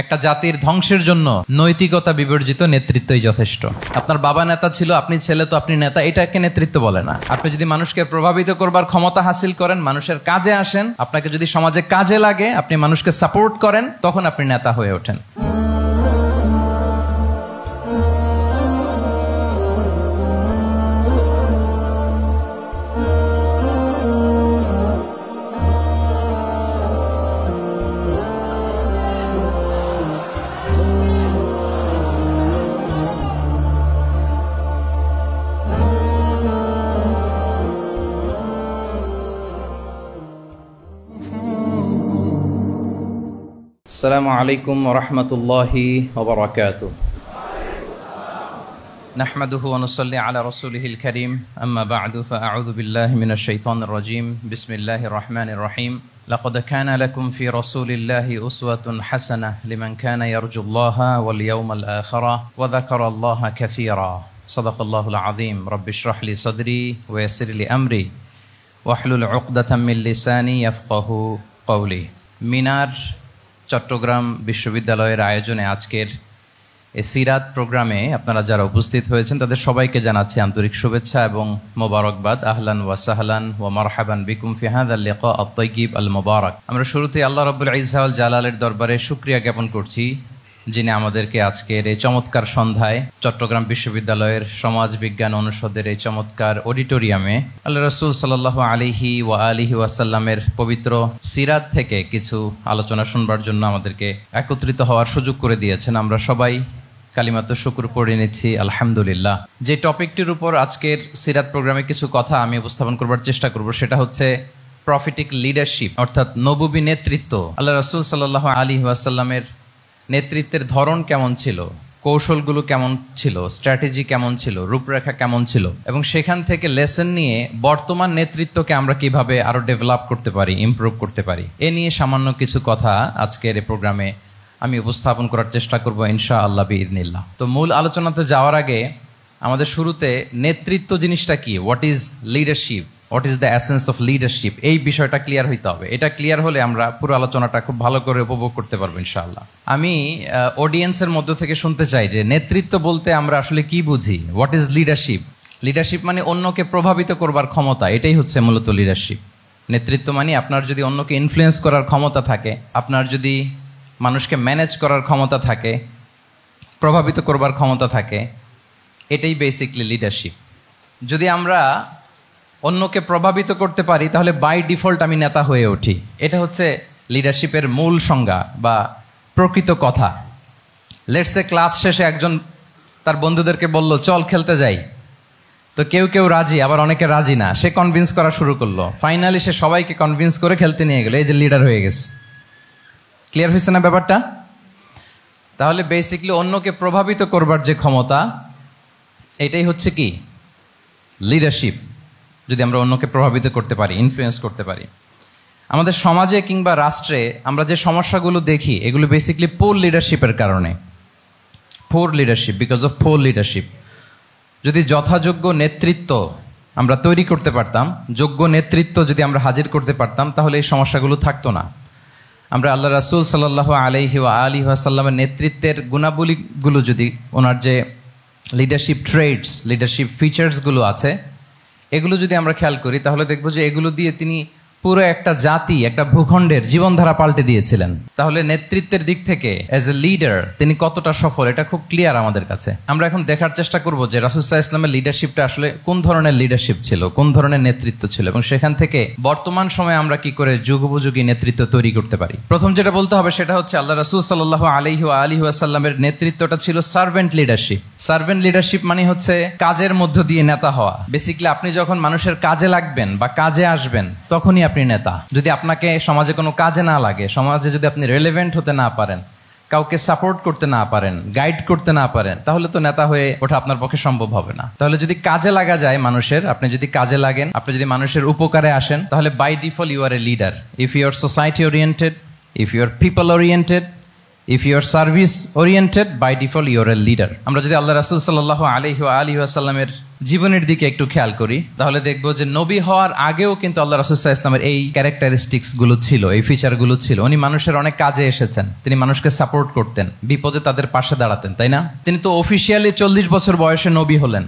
একটা জাতির ধ্বংসের জন্য নৈতিকতা বিবর্জিত নেতৃত্বই যথেষ্ট। আপনার বাবা নেতা ছিল, আপনি ছেলে তো আপনি নেতা, এটাকে নেতৃত্ব বলে না। আপনি যদি মানুষকে প্রভাবিত করবার ক্ষমতা হাসিল করেন, মানুষের কাজে আসেন, আপনাকে যদি সমাজে কাজে লাগে, আপনি মানুষকে সাপোর্ট করেন, তখন আপনি নেতা হয়ে ওঠেন। السلام عليكم ورحمة الله وبركاته نحمده ونصلي على رسوله الكريم أما بعد فأعوذ بالله من الشيطان الرجيم بسم الله الرحمن الرحيم لقد كان لكم في رسول الله أسوة حسنة لمن كان يرجو الله واليوم الآخر وذكر الله كثيرا صدق الله العظيم رب اشرح لي صدري ويسر لي أمري واحلل عقدة من لساني يفقه قولي মিনার চট্টগ্রাম বিশ্ববিদ্যালয়ের আয়োজনে আজকের এই সিরাত প্রোগ্রামে আপনারা যারা উপস্থিত হয়েছেন তাদের সবাইকে জানাচ্ছি আন্তরিক শুভেচ্ছা এবং মোবারকবাদ। আহলান ওয়া সাহলান ওয়া মারহাবান বিকুম ফি হাযাল লিকা আত-তাইয়িব আল মুবারাক। আমরা শুরুতে আল্লাহ রাব্বুল ইজ্জা ওয়াল জালালের দরবারে শুকরিয়া জ্ঞাপন করছি, যিনি আমাদেরকে আজকের এই চমৎকার সন্ধ্যায় চট্টগ্রাম বিশ্ববিদ্যালয়ের সমাজ বিজ্ঞান অনুষদের এই চমৎকার অডিটোরিয়ামে আল্লাহ রাসূল সাল্লাল্লাহু আলাইহি ওয়া আলিহি ওয়াসাল্লামের পবিত্র সিরাত থেকে কিছু আলোচনা শুনবার জন্য আমাদেরকে একত্রিত হওয়ার সুযোগ করে দিয়েছেন। আমরা সবাই কালিমাতুশ শুকর পড়ে নিচ্ছি আলহামদুলিল্লাহ। যে টপিকটির উপর আজকের সিরাত প্রোগ্রামে কিছু কথা আমি উপস্থাপন করবার চেষ্টা করব সেটা হচ্ছে প্রফেটিক লিডারশিপ, অর্থাৎ নবুবী নেতৃত্ব। আল্লাহ রাসূল সাল্লাল্লাহু আলাইহি ওয়াসাল্লামের নেতৃত্বের ধরন কেমন ছিল, কৌশলগুলো কেমন ছিল, স্ট্র্যাটেজি কেমন ছিল, রূপরেখা কেমন ছিল, এবং সেখান থেকে লেসন নিয়ে বর্তমান নেতৃত্বকে আমরা কিভাবে আরো ডেভেলপ করতে পারি, ইমপ্রুভ করতে পারি, এ নিয়ে সামান্য কিছু কথা আজকের এই প্রোগ্রামে আমি উপস্থাপন করার চেষ্টা করব ইনশাআল্লাহ বিইذنিল্লাহ। তো মূল আলোচনাতে যাওয়ার আগে আমাদের শুরুতে নেতৃত্ব জিনিসটা কি, what is leadership, what is the essence of leadership, এই বিষয়টা ক্লিয়ার হইতে হবে। এটা ক্লিয়ার হলে আমরা পুরো আলোচনাটা খুব ভালো করে উপভোগ করতে পারবো ইনশাআল্লাহ। আমি অডিয়েন্সের মধ্য থেকে শুনতে চাই যে নেতৃত্ব বলতে আমরা আসলে কি বুঝি, হোয়াট ইজ লিডারশিপ। লিডারশিপ মানে অন্যকে প্রভাবিত করবার ক্ষমতা, এটাই হচ্ছে মূলত লিডারশিপ। নেতৃত্ব মানে আপনার যদি অন্যকে ইনফ্লুয়েন্স করার ক্ষমতা থাকে, আপনার যদি মানুষকে ম্যানেজ করার ক্ষমতা থাকে, প্রভাবিত করবার ক্ষমতা থাকে, এটাই বেসিকলি লিডারশিপ। যদি আমরা অন্যকে প্রভাবিত করতে পারি তাহলে বাই ডিফল্ট আমি নেতা হয়ে উঠি। এটা হচ্ছে লিডারশিপের মূল সংজ্ঞা বা প্রকৃত কথা। লেটস এ ক্লাস শেষে একজন তার বন্ধুদেরকে বলল চল খেলতে যাই, তো কেউ কেউ রাজি, আবার অনেকে রাজি না। সে কনভিন্স করা শুরু করলো, ফাইনালি সে সবাইকে কনভিন্স করে খেলতে নিয়ে গেল, এই যে লিডার হয়ে গেছে। ক্লিয়ার হয়েছে না ব্যাপারটা? তাহলে বেসিকলি অন্যকে প্রভাবিত করবার যে ক্ষমতা, এটাই হচ্ছে কি লিডারশিপ। যদি আমরা অন্যকে প্রভাবিত করতে পারি, ইনফ্লুয়েন্স করতে পারি। আমাদের সমাজে কিংবা রাষ্ট্রে আমরা যে সমস্যাগুলো দেখি এগুলো বেসিকলি পোর লিডারশিপের কারণে। Poor leadership, because of poor leadership. যদি যথাযোগ্য নেতৃত্ব আমরা তৈরি করতে পারতাম, যোগ্য নেতৃত্ব যদি আমরা হাজির করতে পারতাম, তাহলে এই সমস্যাগুলো থাকতো না। আমরা আল্লাহ রাসূল সাল্লাল্লাহু আলাইহি ওয়া আলিহি ওয়াসাল্লামের নেতৃত্বের গুণাবলীগুলো, যদি ওনার যে লিডারশিপ ট্রেডস, লিডারশিপ ফিচার্সগুলো আছে, এগুলো যদি আমরা খেয়াল করি তাহলে দেখবো যে এগুলো দিয়ে তিনি পুরো একটা জাতি, একটা ভূখণ্ডের জীবনধারা পাল্টে দিয়েছিলেন। তাহলে নেতৃত্বের দিক থেকে অ্যাজ এ লিডার তিনি কতটা সফল, এটা খুব ক্লিয়ার আমাদের কাছে। আমরা এখন দেখার চেষ্টা করব যে রাসূল সাল্লাল্লাহু আলাইহি ওয়াসাল্লামের লিডারশিপটা আসলে কোন ধরনের লিডারশিপ ছিল, কোন ধরনের নেতৃত্ব ছিল, এবং সেখান থেকে বর্তমান সময়ে আমরা কি করে যুগোপযোগী নেতৃত্ব তৈরি করতে পারি। প্রথম যেটা বলতে হবে সেটা হচ্ছে আল্লাহ রাসূল সাল্লাল্লাহু আলাইহি ওয়া আলিহি ওয়াসাল্লামের নেতৃত্বটা ছিল সার্ভেন্ট লিডারশিপ। সার্ভেন্ট লিডারশিপ মানে হচ্ছে কাজের মধ্য দিয়ে নেতা হওয়া। বেসিক্যালি আপনি যখন মানুষের কাজে লাগবেন বা কাজে আসবেন তখনই আপনি নেতা। যদি আপনাকে সমাজে কোনো কাজে না লাগে, সমাজে যদি আপনি রেলেভেন্ট হতে না পারেন, কাউকে সাপোর্ট করতে না পারেন, গাইড করতে না পারেন, তাহলে তো নেতা হয়ে ওঠা আপনার পক্ষে সম্ভব হবে না। তাহলে যদি কাজে লাগা যায় মানুষের, আপনি যদি কাজে লাগেন, আপনি যদি মানুষের উপকারে আসেন, তাহলে by default you are a leader. If you are society oriented, if you are people oriented, if you are service oriented, by default you are a leader. আমরা যদি আল্লাহ রাসূল সাল্লাল্লাহু আলাইহি ওয়া আলিহি ওয়াসাল্লামের জীবনের দিকে একটু খেয়াল করি, তাহলে দেখবো যে নবী হওয়ার আগেও কিন্তু আল্লাহ রাসূল সাল্লাল্লাহু আলাইহি ওয়াসাল্লামের এই ক্যারেক্টারিস্টিক্স গুলো ছিল, এই ফিচার গুলো ছিল। উনি মানুষের অনেক কাজে এসেছেন, তিনি মানুষকে সাপোর্ট করতেন, বিপদে তাদের পাশে দাঁড়াতেন, তাই না? তিনি তো অফিসিয়ালি 40 বছর বয়সে নবী হলেন,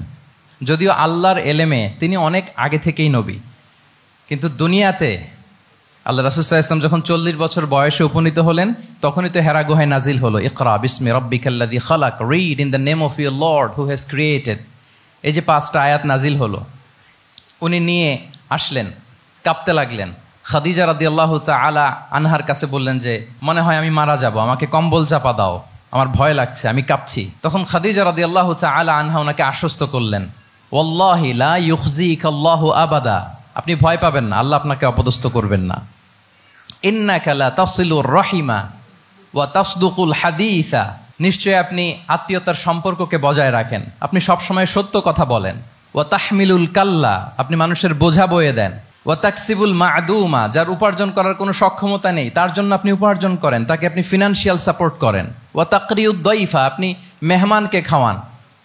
যদিও আল্লাহর এলেমে তিনি অনেক আগে থেকেই নবী। কিন্তু দুনিয়াতে আল্লাহ রাসূল সাল্লাল্লাহু আলাইহি ওয়াসাল্লাম যখন 40 বছর বয়সে উপনীত হলেন, তখনই তো হেরা গুহায় নাজিল হলো, ইকরা বিসমি রাব্বিকাল্লাযী খালাক, read in the name of your lord who has created. এই যে 5টা আয়াত নাজিল হলো, উনি নিয়ে আসলেন, কাঁপতে লাগলেন। খাদিজা রাদিয়াল্লাহু তাআলা আনহার কাছে বললেন যে মনে হয় আমি মারা যাব, আমাকে কম্বল চাপা দাও, আমার ভয় লাগছে, আমি কাঁপছি। তখন খাদিজা রাদিয়াল্লাহু তাআলা আনহা ওনাকে আশ্বস্ত করলেন, ওয়াল্লাহি লা ইউখজিকাল্লাহু আবাদা, আপনি ভয় পাবেন না, আল্লাহ আপনাকে অপদস্থ করবেন না। ইন্নাকা লা তাসিলুর রাহিমা ওয়া তাসদুকুল হাদিসা, নিশ্চয় আপনি আত্মীয়তার সম্পর্ককে বজায় রাখেন, আপনি সবসময় সত্য কথা বলেন। ওয়া তাহমিলুল কাল্লা, আপনি মানুষের বোঝা বয়ে দেন। ওয়া তাকসিবুল মা'দুমা, যার উপার্জন করার কোনো সক্ষমতা নেই তার জন্য আপনি উপার্জন করেন, তাকে আপনি ফিনান্সিয়াল সাপোর্ট করেন। ওয়া তাকরিউদ দাইফা, আপনি মেহমানকে খাওয়ান।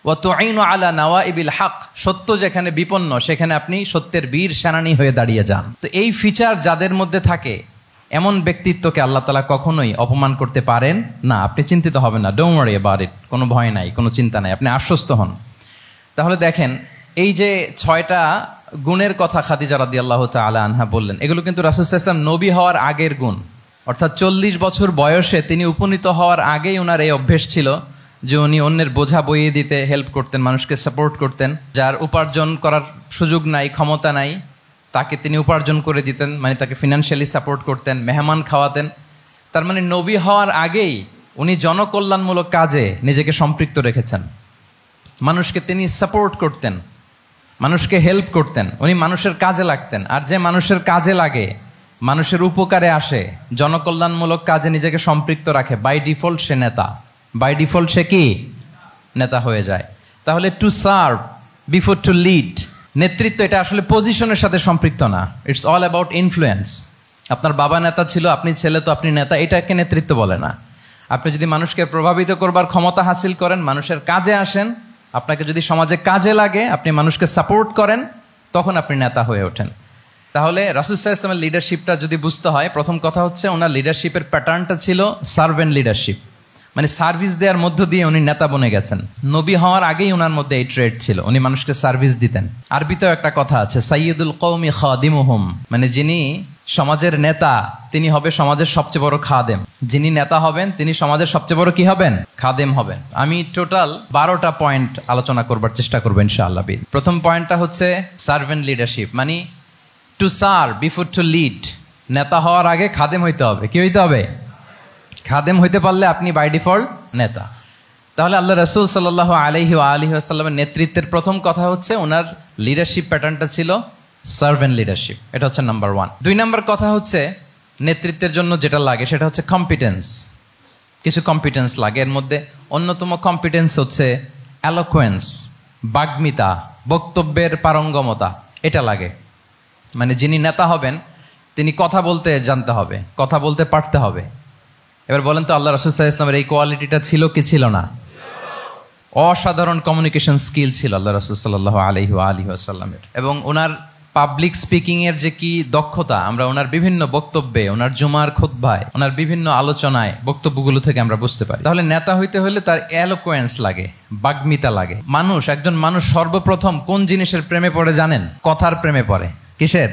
ওয়া তুঈনু আলা নাওয়াইবিল হক, সত্য যেখানে বিপন্ন সেখানে আপনি সত্যের বীর সেনানী হয়ে দাঁড়িয়ে যান। তো এই ফিচার যাদের মধ্যে থাকে, এমন ব্যক্তিত্বকে আল্লাহ তাআলা কখনোই অপমান করতে পারেন না। আপনি চিন্তিত হবেন না, ডোন্ট ওয়ারি অ্যাবাউট ইট, কোনো ভয় নাই, কোনো চিন্তা নাই, আপনি আশ্বস্ত হন। তাহলে দেখেন, এই যে 6টা গুণের কথা খাদিজা রাদিয়াল্লাহু তাআলা আনহা বললেন, এগুলো কিন্তু রাসূল সাল্লাল্লাহু আলাইহি ওয়াসাল্লাম নবী হওয়ার আগের গুণ। অর্থাৎ 40 বছর বয়সে তিনি উপনীত হওয়ার আগেই ওনার এই অভ্যেস ছিল যে উনি অন্যের বোঝা বইয়ে দিতে হেল্প করতেন, মানুষকে সাপোর্ট করতেন। যার উপার্জন করার সুযোগ নাই, ক্ষমতা নাই, তাকে তিনি উপার্জন করে দিতেন, মানে তাকে ফিনান্সিয়ালি সাপোর্ট করতেন, মেহমান খাওয়াতেন। তার মানে নবী হওয়ার আগেই উনি জনকল্যাণমূলক কাজে নিজেকে সম্পৃক্ত রেখেছেন। মানুষকে তিনি সাপোর্ট করতেন, মানুষকে হেল্প করতেন, উনি মানুষের কাজে লাগতেন। আর যে মানুষের কাজে লাগে, মানুষের উপকারে আসে, জনকল্যাণমূলক কাজে নিজেকে সম্পৃক্ত রাখে, বাই ডিফল্ট সে নেতা, বাই ডিফল্ট সে কি নেতা হয়ে যায়। তাহলে to serve before to lead, নেতৃত্ব এটা আসলে পজিশনের সাথে সম্পৃক্ত না, ইটস অল অ্যাবাউট ইনফ্লুয়েন্স। আপনার বাবা নেতা ছিল, আপনি ছেলে, তো আপনি নেতা, এটাকে নেতৃত্ব বলে না। আপনি যদি মানুষকে প্রভাবিত করবার ক্ষমতা হাসিল করেন, মানুষের কাজে আসেন, আপনাকে যদি সমাজে কাজে লাগে, আপনি মানুষকে সাপোর্ট করেন, তখন আপনি নেতা হয়ে ওঠেন। তাহলে রাসূল সাল্লাল্লাহু আলাইহি ওয়াসাল্লামের লিডারশিপটা যদি বুঝতে হয়, প্রথম কথা হচ্ছে ওনার লিডারশিপের প্যাটার্নটা ছিল সার্ভেন্ট লিডারশিপ, মানে সার্ভিস দেওয়ার মধ্য দিয়ে উনি নেতা বনে গেছেন। নবী হওয়ার আগেই ওনার মধ্যে এই ট্রেড ছিল, উনি মানুষকে সার্ভিস দিতেন। আরবিতেও একটা কথা আছে, সাইয়্যিদুল কওমি খাদিমুহুম, মানে যিনি সমাজের নেতা তিনি হবে সমাজের সবচেয়ে বড় খাদেম। যিনি নেতা হবেন তিনি সমাজের সবচেয়ে বড় কি হবেন? খাদেম হবেন। আমি টোটাল 12টা পয়েন্ট আলোচনা করবার চেষ্টা করবো ইনশাআল্লাহ। প্রথম পয়েন্টটা হচ্ছে সার্ভেন্ট লিডারশিপ, মানে to serve before to lead. নেতা হওয়ার আগে খাদেম হইতে হবে। কি হইতে হবে? খাদেম হইতে পারলে আপনি বাই ডিফল্ট নেতা। তাহলে আল্লাহ রাসূল সাল্লাল্লাহু আলাইহি ওয়া আলিহি ওয়াসাল্লামের নেতৃত্বের প্রথম কথা হচ্ছে ওনার লিডারশিপ প্যাটার্নটা ছিল সার্ভেন্ট লিডারশিপ। এটা হচ্ছে নাম্বার 1। 2 নাম্বার কথা হচ্ছে নেতৃত্বের জন্য যেটা লাগে সেটা হচ্ছে কম্পিটেন্স। কিছু কম্পিটেন্স লাগে, এর মধ্যে অন্যতম কম্পিটেন্স হচ্ছে এলোকোয়েন্স, বাগ্মিতা, বক্তব্যের পারঙ্গমতা, এটা লাগে। মানে যিনি নেতা হবেন তিনি কথা বলতে জানতে হবে, কথা বলতে পারতে হবে। এবার বলেন তো, আল্লাহ রাসূল সাল্লাল্লাহু আলাইহি ওয়াসাল্লামের এই কোয়ালিটিটা ছিল কি ছিল না? অসাধারণ কমিউনিকেশন স্কিল ছিল আল্লাহ রাসূল সাল্লাল্লাহু আলাইহি ওয়া আলিহি ওয়াসাল্লামের। এবং ওনার পাবলিক স্পিকিং এর যে কি দক্ষতা, আমরা ওনার বিভিন্ন বক্তব্যে, ওনার জুমার খুতবায়, ওনার বিভিন্ন আলোচনায়, বক্তব্যগুলো থেকে আমরা বুঝতে পারি। তাহলে নেতা হইতে হলে তার এলোকোয়েন্স লাগে, বাগ্মিতা লাগে। একজন মানুষ সর্বপ্রথম কোন জিনিসের প্রেমে পড়ে জানেন? কথার প্রেমে পড়ে। কিসের?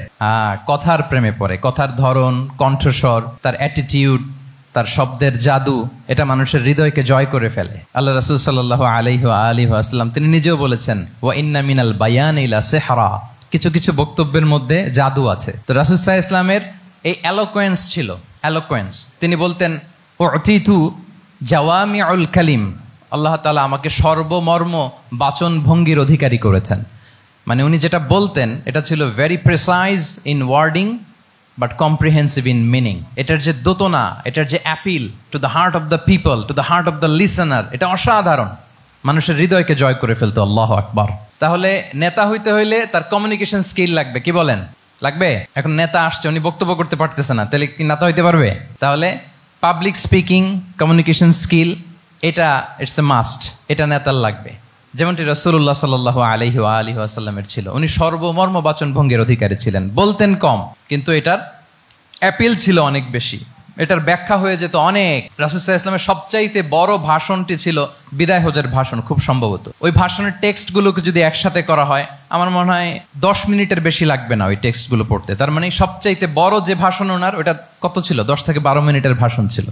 কথার প্রেমে পড়ে। কথার ধরন, কণ্ঠস্বর, তার অ্যাটিটিউড, তার শব্দের জাদু, এটা মানুষের হৃদয়কে জয় করে ফেলে। আল্লাহ রাসূল সাল্লাল্লাহু আলাইহি ওয়া আলিহি ওয়াসাল্লাম তিনি নিজেও বলেছেন, ওয়া ইন্না মিনাল বায়ানি লা সিহরা, কিছু কিছু বক্তব্যের মধ্যে জাদু আছে। তো রাসূল সাল্লাল্লাহু আলাইহি ওয়াসাল্লামের এই এলোকোয়েন্স ছিল, এলোকোয়েন্স। তিনি বলতেন, উতিতু জাওয়ামিউল কালিম, আল্লাহ তাআলা আমাকে সর্বমর্ম বাচন ভঙ্গির অধিকারী করেছেন। মানে উনি যেটা বলতেন এটা ছিল very precise in wording but comprehensive in meaning. এটার যে দোতনা, এটার যে appeal to the heart of the people, to the heart of the listener, এটা অসাধারণ, মানুষের হৃদয়কে জয় করে ফেলতো। আল্লাহু আকবার। তাহলে নেতা হইতে হইলে তার কমিউনিকেশন স্কিল লাগবে। কি বলেন? লাগবে। এখন নেতা আসছে, উনি বক্তব্য করতে পারতেছে না, তাহলে কি নেতা হইতে পারবে? তাহলে পাবলিক স্পিকিং, কমিউনিকেশন স্কিল, এটা ইটস এ মাস্ট, এটা নেতার লাগবে। যেমনটি রাসূলুল্লাহ সাল্লাল্লাহু আলাইহি ওয়া আলিহি ওয়াসাল্লামের ছিল। উনি সর্বমর্ম বাচন ভঙ্গির অধিকারী ছিলেন, বলতেন কম কিন্তু এটার অ্যাপিল ছিল অনেক বেশি, এটার ব্যাখ্যা হয়ে যেত অনেক। রাসূল সাল্লাল্লাহু আলাইহি ওয়াসাল্লামের সবচাইতে বড় ভাষণটি ছিল বিদায় হজের ভাষণ, খুব সম্ভবত। ওই ভাষণের টেক্সটগুলোকে যদি একসাথে করা হয়, আমার মনে হয় 10 মিনিটের বেশি লাগবে না ওই টেক্সটগুলো পড়তে। তার মানে সবচাইতে বড় যে ভাষণ ওনার, ওটা কত ছিল? 10 থেকে 12 মিনিটের ভাষণ ছিল।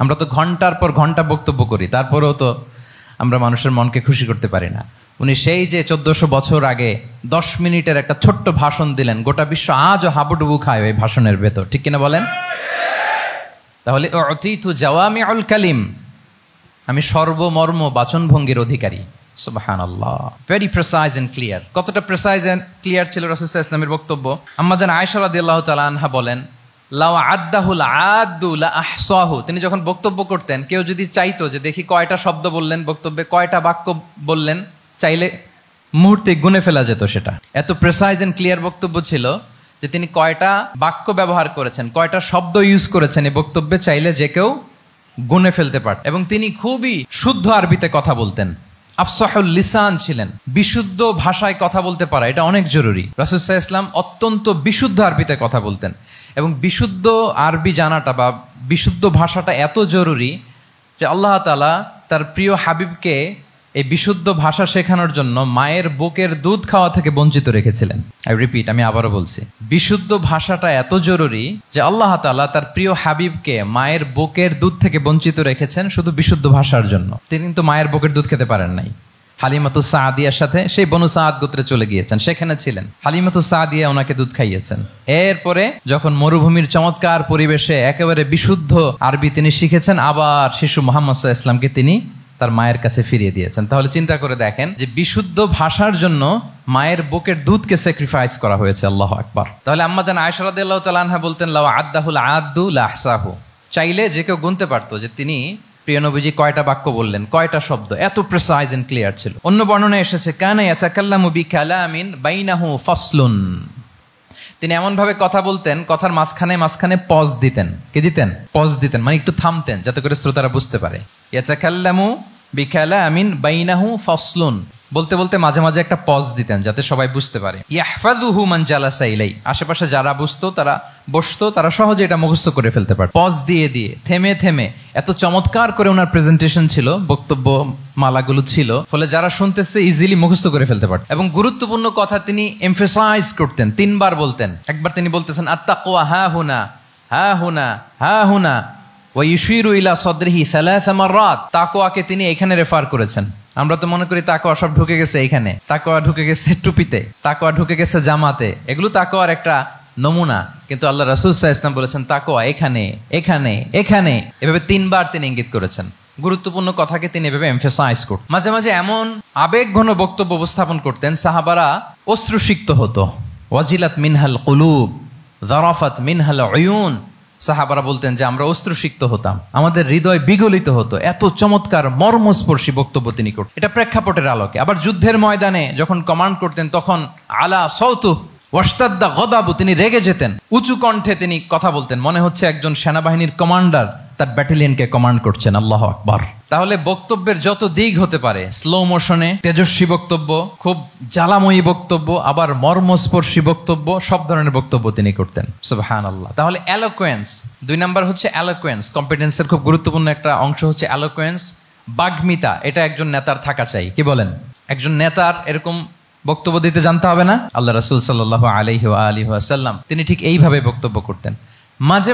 আমরা তো ঘন্টার পর ঘন্টা বক্তব্য করি, তারপরেও তো আমরা মানুষের মনকে খুশি করতে পারি না। উনি সেই যে 1400 বছর আগে 10 মিনিটের একটা ছোট্ট ভাষণ দিলেন, গোটা বিশ্ব আজও হাবুডুবু খায় ওই ভাষণের ভেতর, ঠিক কিনা বলেন? তাহলে উতিতু জাওয়ামিউল কালিম, আমি সর্বমর্ম বাচনভঙ্গির অধিকারী। সুবহানাল্লাহ, ভেরি প্রিসাইজ এন্ড ক্লিয়ার। কতটা প্রিসাইজ এন্ড ক্লিয়ার ছিল রাসূল সাল্লাল্লাহু আলাইহি ওয়াসাল্লামের বক্তব্য? আম্মা জান আয়েশা রাদিয়াল্লাহু তাআলা আনহা বলেন, লাউ আদ্দাহুল আদ্দু লা আহসাহু, তিনি যখন বক্তব্য করতেন, কেউ যদি চাইতো যে দেখি কয়টা শব্দ বললেন বক্তব্যে, কয়টা বাক্য বললেন, চাইলে মুহূর্তে গুনে ফেলা যেত সেটা। এত প্রিসাইজ এন্ড ক্লিয়ার বক্তব্য ছিল যে তিনি কয়টা বাক্য ব্যবহার করেছেন, কয়টা শব্দ ইউজ করেছেন এই বক্তব্যে, চাইলে যে কেউ গুনে ফেলতে পারত। এবং তিনি খুবই শুদ্ধ আরবিতে কথা বলতেন, আফসাহুল লিসান ছিলেন। বিশুদ্ধ ভাষায় কথা বলতে পারা এটা অনেক জরুরি। রাসূল সাল্লাল্লাহু আলাইহি ওয়াসাল্লাম অত্যন্ত বিশুদ্ধ আরবিতে কথা বলতেন, এবং বিশুদ্ধ আরবি জানাটা বা বিশুদ্ধ ভাষাটা এত জরুরি যে আল্লাহ তাআলা তার প্রিয় হাবিবকে এই বিশুদ্ধ ভাষা শেখানোর জন্য মায়ের বুকের দুধ খাওয়া থেকে বঞ্চিত রেখেছিলেন। আমি আবারও বলছি, বিশুদ্ধ ভাষাটা এত জরুরি যে আল্লাহ তাআলা তার প্রিয় হাবিবকে মায়ের বুকের দুধ থেকে বঞ্চিত রেখেছেন শুধু বিশুদ্ধ ভাষার জন্য। তিনি কিন্তু মায়ের বুকের দুধ খেতে পারেন নাই। হালিমাতু সাদিয়ার সাথে সেই বনু সাদ গোত্রে চলে গিয়েছেন, সেখানে ছিলেন। হালিমাতু সাদিয়া ওনাকে দুধ খাইয়েছেন। এরপরে যখন মরুভূমির চমৎকার পরিবেশে একেবারে বিশুদ্ধ আরবি তিনি শিখেছেন, আবার শিশু মুহাম্মদ সাল্লাল্লাহু আলাইহি ওয়াসাল্লামকে তিনি তার মায়ের কাছে ফিরিয়ে দিয়েছেন। তাহলে চিন্তা করে দেখেন যে বিশুদ্ধ ভাষার জন্য মায়ের বুকের দুধকে স্যাক্রিফাইস করা হয়েছে। আল্লাহু আকবার। তাহলে আম্মা জান আয়েশা রাদিয়াল্লাহু তাআলা আনহা বলতেন, লাউ আদ্দাহুল আদ্দু লা আহসাহু, চাইলে যে কেউ গুনতে পারতো যে তিনি প্রিয় নবীজি কয়টা বাক্য বললেন, কয়টা শব্দ। এত প্রিসাইজ এন্ড ক্লিয়ার ছিল। অন্য বর্ণনায় এসেছে, কানা ইয়াতাকাল্লামু বিকালামিন বাইনাহু ফাসলুন, তিনি এমন ভাবে কথা বলতেন, কথার মাঝখানে মাঝখানে পজ দিতেন। কি দিতেন? পজ দিতেন, মানে একটু থামতেন যাতে করে শ্রোতারা বুঝতে পারে। ইয়াতাকাল্লামু বিকালামিন বাইনাহু ফাসলুন, বলতে বলতে মাঝে মাঝে একটা পজ দিতেন যাতে সবাই বুঝতে পারে। ইয়াহফাযুহু মান জালাসা ইলাই, আশেপাশে যারা বসতো তারা সহজে এটা মুখস্থ করে ফেলতে পারে। পজ দিয়ে দিয়ে থেমে থেমে এত চমৎকার করে ওনার প্রেজেন্টেশন ছিল, বক্তব্য মালাগুলো ছিল, ফলে যারা শুনতেছে ইজিলি মুখস্থ করে ফেলতে পারত। এবং গুরুত্বপূর্ণ কথা তিনি এমফাসাইজ করতেন, 3 বার বলতেন। একবার তিনি বলতেছেন, আত্তাকওয়া হা হুনা হা হুনা হা হুনা ওয়া ইউশিরু ইলা সাদরিহি সালাসা মাররাত, তাকওয়াকে তিনি এখানে রেফার করেছেন। আমরা তো মনে করি তাকওয়া সব ঢুকে গেছে এখানে, তাকওয়া ঢুকে গেছে টুপিতে, তাকওয়া ঢুকে গেছে জামাতে, এগুলো তাকওয়ার একটা নমুনা। কিন্তু আল্লাহ রাসূল সাল্লাল্লাহু আলাইহি ওয়াসাল্লাম বলেছেন তাকওয়া এখানে এখানে এখানে, এভাবে 3 বার তিনি ইঙ্গিত করেছেন। গুরুত্বপূর্ণ কথাকে তিনি এভাবে এমফাসাইজ করতেন। মাঝে মাঝে এমন আবেগঘন বক্তব্য উপস্থাপন করতেন, সাহাবারা অশ্রুসিক্ত হতো। ওয়াজিলাত মিনহাল কুলুব যারাফাত মিনহাল উয়ুন, সাহাবারা বলতেন যে আমরা অশ্রুসিক্ত হতাম, আমাদের হৃদয় বিগলিত হতো। এত চমৎকার মর্মস্পর্শী বক্তব্য তিনি করতেন। এটা প্রেক্ষাপটের আলোকে। আবার যুদ্ধের ময়দানে যখন কমান্ড করতেন, তখন আলা সাউতু ওয়াশতাদ্দা গদাবু, তিনি রেগে যেতেন, উঁচু কণ্ঠে তিনি কথা বলতেন, মনে হচ্ছে একজন সেনাবাহিনীর কমান্ডার তার ব্যাটালিয়নকে কমান্ড করছেন। আল্লাহু আকবার। তাহলে বক্তব্যের যত দিক হতে পারে, স্লো মোশনে তেজস্বী বক্তব্য, খুব জ্বালাময়ী বক্তব্য, আবার মর্মস্পর্শী বক্তব্য, সব ধরনের বক্তব্য তিনি করতেন। সুবহানাল্লাহ। তাহলে এলোকোয়েন্স, 2 নাম্বার হচ্ছে এলোকোয়েন্স। কম্পিটেন্সের খুব গুরুত্বপূর্ণ একটা অংশ হচ্ছে এলোকোয়েন্স, বাগ্মিতা। এটা একজন নেতার থাকা চাই। কি বলেন? একজন নেতার এরকম বক্তব্য দিতে জানতে হবে না? আল্লাহ রাসূল সাল্লাল্লাহু আলাইহি ওয়া আলিহি ওয়াসাল্লাম তিনি ঠিক এইভাবে বক্তব্য করতেন। মাঝে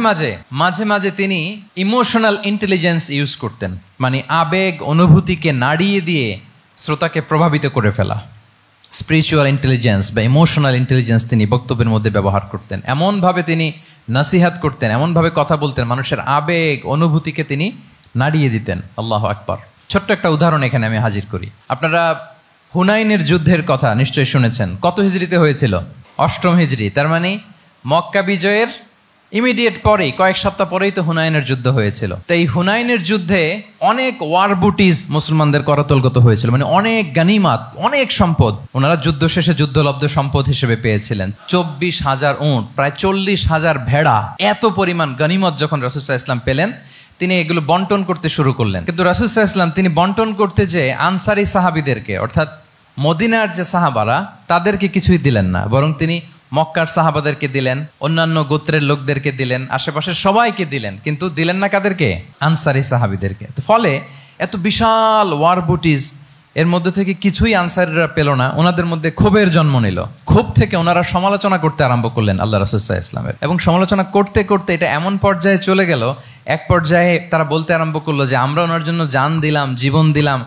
মাঝে তিনি ইমোশনাল ইন্টেলিজেন্স ইউজ করতেন, মানে আবেগ অনুভূতিকে নাড়িয়ে দিয়ে শ্রোতাকে প্রভাবিত করে ফেলা। স্পিরিচুয়াল ইন্টেলিজেন্স বা ইমোশনাল ইন্টেলিজেন্স তিনি বক্তব্যের মধ্যে ব্যবহার করতেন। এমনভাবে তিনি নাসিহাত করতেন, এমনভাবে কথা বলতেন, মানুষের আবেগ অনুভূতিকে তিনি নাড়িয়ে দিতেন। আল্লাহু আকবার। ছোট্ট একটা উদাহরণ এখানে আমি হাজির করি। আপনারা হুনাইনের যুদ্ধের কথা নিশ্চয়ই শুনেছেন। কত হিজরিতে হয়েছিল? 8ম হিজরি। তার মানে মক্কা বিজয়ের ইমিডিয়েট পরেই, কয়েক সপ্তাহ পরেই তো হুনাইনের যুদ্ধ হয়েছিল। তো এই হুনাইনের যুদ্ধে অনেক ওয়ার বুটিজ মুসলমানদের করতলগত হয়েছিল, মানে অনেক গানিমাত, অনেক সম্পদ ওনারা যুদ্ধ শেষে যুদ্ধলব্ধ সম্পদ হিসেবে পেয়েছিলেন। 24,000 উট, প্রায় 40,000 ভেড়া, এত পরিমাণ গানিমত যখন রাসূল সাল্লাল্লাহু আলাইহি ওয়াসাল্লাম পেলেন, তিনি এগুলো বন্টন করতে শুরু করলেন। কিন্তু রাসূল সাল্লাল্লাহু আলাইহি ওয়াসাল্লাম তিনি বন্টন করতে যে আনসারী সাহাবীদেরকে, অর্থাৎ মদিনার যে সাহাবারা, তাদেরকে কিছুই দিলেন না, বরং তিনি মক্কার সাহাবাদেরকে দিলেন, অন্যান্য গোত্রের লোকদেরকে দিলেন, আশেপাশের সবাইকে দিলেন, কিন্তু দিলেন না কাদেরকে? আনসারী সাহাবীদেরকে। তো ফলে এত বিশাল ওয়ার বুটিজ, এর মধ্যে থেকে কিছুই আনসারীরা পেল না। ওনাদের মধ্যে ক্ষোভের জন্ম নিল। ক্ষোভ থেকে ওনারা সমালোচনা করতে আরম্ভ করলেন আল্লাহ রাসূল সাল্লাল্লাহু আলাইহি ওয়াসাল্লামের, এবং সমালোচনা করতে করতে এটা এমন পর্যায়ে চলে গেল, এক পর্যায়ে তারা বলতে আরম্ভ করলো যে আমরা ওনার জন্য জান দিলাম, জীবন দিলাম,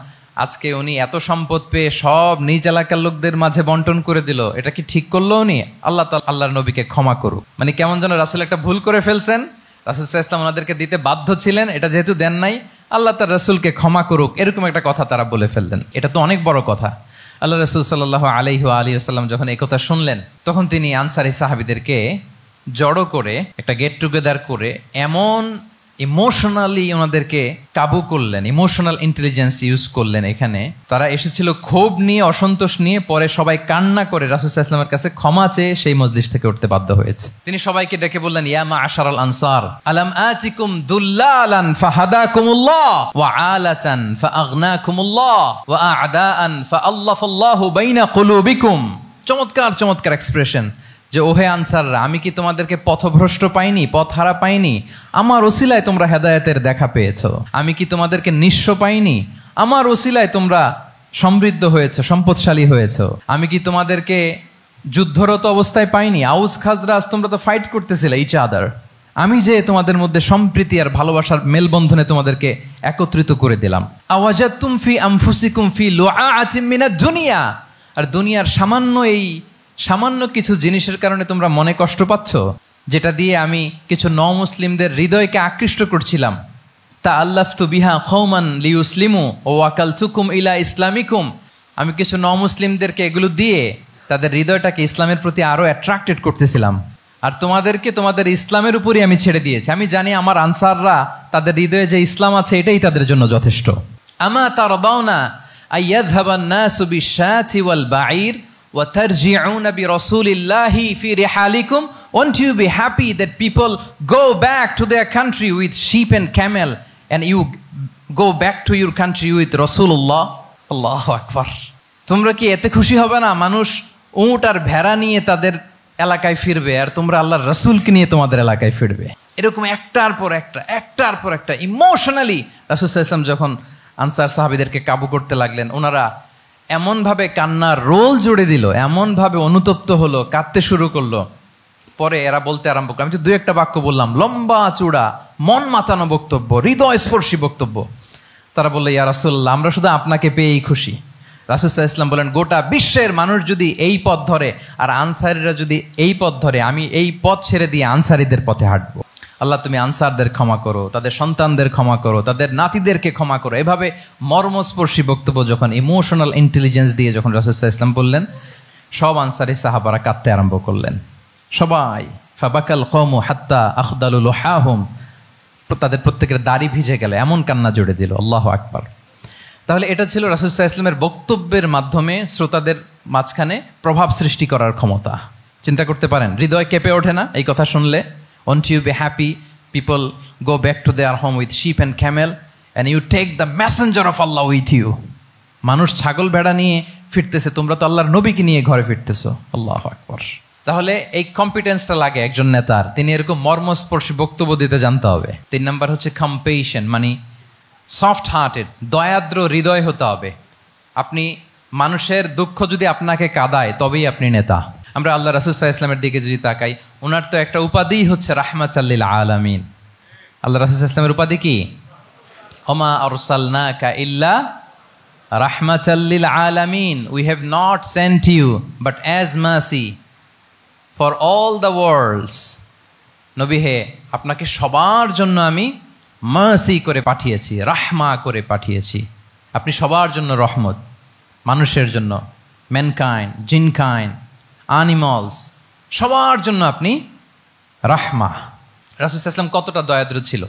আজকে উনি এত সম্পদ পেয়ে সব নিজ এলাকার লোকদের মাঝে বন্টন করে দিল, এটা কি ঠিক করলো উনি? আল্লাহ তাআলা আল্লাহর নবীকে ক্ষমা করুক। মানে কেমন যেন রাসূল একটা ভুল করে ফেলছেন, রাসূল সাল্লাল্লাহু আলাইহি ওয়াসাল্লাম ওনাদেরকে দিতে বাধ্য ছিলেন, এটা যেহেতু দেন নাই, আল্লাহ তার রাসূলকে ক্ষমা করুক, এরকম একটা কথা তারা বলে ফেললেন। এটা তো অনেক বড় কথা। আল্লাহ রাসূল সাল্লাল্লাহু আলাইহি ওয়া আলিহি ওয়াসাল্লাম যখন এই কথা শুনলেন, তখন তিনি আনসারী সাহাবীদেরকে জড়ো করে একটা গেট টুগেদার করে এমন ইমোশনালি ওনাদেরকে কাবু করলেন, ইমোশনাল ইন্টেলিজেন্স ইউজ করলেন। এখানে তারা এসেছিল ক্ষোভ নিয়ে, অসন্তোষ নিয়ে, পরে সবাই কান্না করে রাসূল সাল্লাল্লাহু আলাইহি ওয়াসাল্লামের কাছে ক্ষমা চেয়ে সেই মজলিস থেকে উঠতে বাধ্য হয়েছে। তিনি সবাইকে ডেকে বললেন, ইয়া মা'আশারাল আনসার আলাম আতিকুম দুল্লালান ফাহাদাকুমুল্লাহ ওয়া আলাতান ফাআগনাকুমুল্লাহ ওয়া আ'দাআন ফাআল্লাফাল্লাহু বাইনা কুলুবিকুম। চমৎকার চমৎকার এক্সপ্রেশন, যে ওহে আনসাররা, আমি কি তোমাদেরকে পথভ্রষ্ট পাইনি, পথহারা পাইনি? আমার ওসিলায় তোমরা হেদায়েতের দেখা পেয়েছো। আমি কি তোমাদেরকে নিঃস্ব পাইনি? আমার ওসিলায় তোমরা সমৃদ্ধ হয়েছো, সম্পদশালী হয়েছো। আমি কি তোমাদেরকে যুদ্ধরত অবস্থায় পাইনি? আউস খাজরাজ তোমরা তো ফাইট করতেছিলে ইচ আদার। আমি যে তোমাদের মধ্যে সম্প্রীতি আর ভালোবাসার মেলবন্ধনে তোমাদেরকে একত্রিত করে দিলাম। আওয়াজাতুম ফি আনফুসিকুম ফি লুআআতিম মিনাদ দুনিয়া। আর দুনিয়ার সামান্য কিছু জিনিসের কারণে তোমরা মনে কষ্ট পাচ্ছ, যেটা দিয়ে আমি কিছু মুসলিমদের হৃদয়কে আকৃষ্ট করছিলাম। তা আল্লাফতু বিহা কওমান লিউসলিমু ওয়া ওয়াকালতুকুম ইলা ইসলামিকুম। আমি কিছু মুসলিমদেরকে এগুলো দিয়ে তাদের হৃদয়টাকে ইসলামের প্রতি আরো অ্যাট্রাক্টেড করতেছিলাম, আর তোমাদেরকে তোমাদের ইসলামের উপরই আমি ছেড়ে দিয়েছি। আমি জানি আমার আনসাররা, তাদের হৃদয়ে যে ইসলাম আছে এটাই তাদের জন্য যথেষ্ট। আমা তারদাউনা আইয়াযহাবান নাসু বিশ-শাতি ওয়াল বাঈর وَتَرْجِعُونَ بِرَسُولِ اللَّهِ فِي رِحَالِكُمْ. Won't you be happy that people go back to their country with sheep and camel, and you go back to your country with Rasulullah? Allahu Akbar. তোমরা কি এতে খুশি হবে না? মানুষ উট আর ভেড়া নিয়ে তাদের এলাকায় ফিরবে, আর তোমরা আল্লাহর রাসূলকে নিয়ে তোমাদের এলাকায় ফিরবে। এরকম একটার পর একটা ইমোশনালি রাসূল সাল্লাল্লাহু আলাইহি ওয়াসাল্লাম যখন আনসার সাহাবীদেরকে কাবু করতে লাগলেন, ওনারা এমনভাবে কান্নার রোল জুড়ে দিল, এমনভাবে অনুতপ্ত হলো, কাঁদতে শুরু করলো। পরে এরা বলতে আরম্ভ করলো, আমি তো 2-1 বাক্য বললাম, লম্বা চূড়া মন মাতানো বক্তব্য, হৃদয়স্পর্শী বক্তব্য। তারা বললো, ইয়া রাসূলুল্লাহ, আমরা শুধু আপনাকে পেয়েই খুশি। রাসূল সাল্লাল্লাহু আলাইহি ওয়াসাল্লাম বলেন, গোটা বিশ্বের মানুষ যদি এই পথ ধরে আর আনসারীরা যদি এই পথ ধরে, আমি এই পথ ছেড়ে দিয়ে আনসারীদের পথে হাঁটবো। আল্লাহ তুমি আনসারদের ক্ষমা করো, তাদের সন্তানদের ক্ষমা করো, তাদের নাতিদেরকে ক্ষমা করো। এভাবে মর্মস্পর্শী বক্তব্য যখন ইমোশনাল ইন্টেলিজেন্স দিয়ে যখন রাসূল সাল্লাল্লাহু আলাইহি ওয়াসাল্লাম বললেন, সব আনসারী সাহাবারা কাঁদতে আরম্ভ করলেন। সবাই ফাবাকাল কওমু হাত্তা আখদালু লুহাহুম, তাদের প্রত্যেকের দাড়ি ভিজে গেল, এমন কান্না জুড়ে দিল। আল্লাহু আকবার। তাহলে এটা ছিল রাসূল সাল্লাল্লাহু আলাইহি ওয়াসাল্লামের বক্তব্যের মাধ্যমে শ্রোতাদের মাঝখানে প্রভাব সৃষ্টি করার ক্ষমতা। চিন্তা করতে পারেন, হৃদয় কেঁপে ওঠে না এই কথা শুনলে? Won't you be happy people go back to their home with sheep and camel, and you take the messenger of Allah with you? মানুষ ছাগল ভেড়া নিয়ে ফিরতেছে, তোমরা তো আল্লাহর নবীকে নিয়ে ঘরে ফিরতেছো। আল্লাহু আকবার। তাহলে এই কম্পিটেন্সটা লাগে একজন নেতার, তিনি এরকম মর্মস্পর্শী বক্তব্য দিতে জানতে হবে। 3 নাম্বার হচ্ছে কম্পেশন, মানে সফট হার্টেড, দয়াদ্র হৃদয় হতে হবে। আপনি মানুষের দুঃখ যদি আপনাকে কাঁদায়, তবেই আপনি নেতা। আমরা আল্লাহ রাসূল সাল্লাল্লাহু আলাইহি ওয়াসাল্লামের দিকে যদি তাকাই, ওনার তো একটা উপাধি হচ্ছে রাহমাতাল লিল আলামিন। আল্লাহ রাসূল সাল্লাল্লাহু আলাইহি ওয়াসাল্লামের উপাধি কি? ওমা আরসালনাকা ইল্লা রাহমাতাল লিল আলামিন। We have not sent you but as mercy for all the worlds. নবী হে, আপনাকে সবার জন্য আমি মার্সি করে পাঠিয়েছি, রাহমা করে পাঠিয়েছি। আপনি সবার জন্য রহমত, মানুষের জন্য, ম্যানকাইন্ড, জিনকাইন্ড, অ্যানিমালস, সবার জন্য আপনি রাহমা। রাসূল সাল্লাল্লাহু আলাইহি ওয়াসাল্লাম কতটা দয়াদ্র ছিল।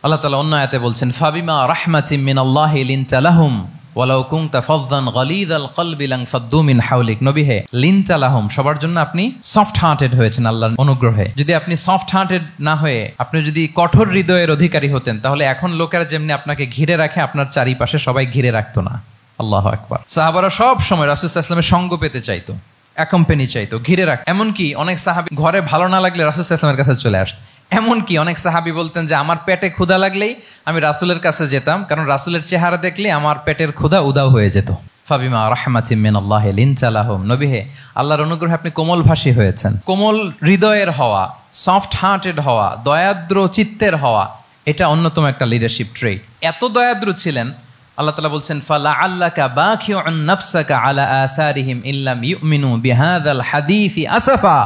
আল্লাহ তাআলা অন্য আয়াতে বলছেন, ফাবিমা রাহমাতিম মিনাল্লাহি লিনতা লাহুম ওয়ালাউ কুনতা ফাযযান গালিযাল কলবি লানফাদ্দু মিন হাওলিক। নবী হে লিনতা লাহুম, সবার জন্য আপনি সফট হার্টেড হয়েছেন আল্লাহর অনুগ্রহে। যদি আপনি সফট হার্টেড না হয়ে আপনি যদি কঠোর হৃদয়ের অধিকারী হতেন, তাহলে এখন লোকেরা যেমনি আপনাকে ঘিরে রাখে, আপনার চারিপাশে সবাই ঘিরে রাখতো না। আল্লাহু আকবার। সাহাবারা সব সময় রাসূল সাল্লাল্লাহু আলাইহি ওয়াসাল্লামের সঙ্গ পেতে চাইতো, অ্যাকম্পানি চাইতো, ঘিরে রাখ। এমনকি অনেক সাহাবী ঘরে ভালো না লাগলে রাসূল সাল্লাল্লাহু আলাইহি ওয়াসাল্লামের কাছে চলে আসতো। এমনকি অনেক সাহাবী বলতেন যে আমার পেটে ক্ষুধা লাগলেই আমি রাসূলের কাছে যেতাম, কারণ রাসূলের চেহারা দেখলে আমার পেটের ক্ষুধা উদাও হয়ে যেত। ফাবিমা রাহমাতিম মিনাল্লাহি লিনতা লাহুম। নবী হে আল্লাহর অনুগ্রহে আপনি কোমলভাষী হয়েছেন। কোমল হৃদয়ের হওয়া, সফট হার্টেড হওয়া, দয়াদ্র চিত্তের হওয়া, এটা অন্যতম একটা লিডারশিপ ট্রেট। এত দয়াদ্র ছিলেন, আল্লাহ তাআলা বলছেন ফালাআল্লাকা বাখিউন নাফসাকা আলা আসারিহিম ইল্লাম ইউমিনু বিহাযাল হাদীসি আসাফা।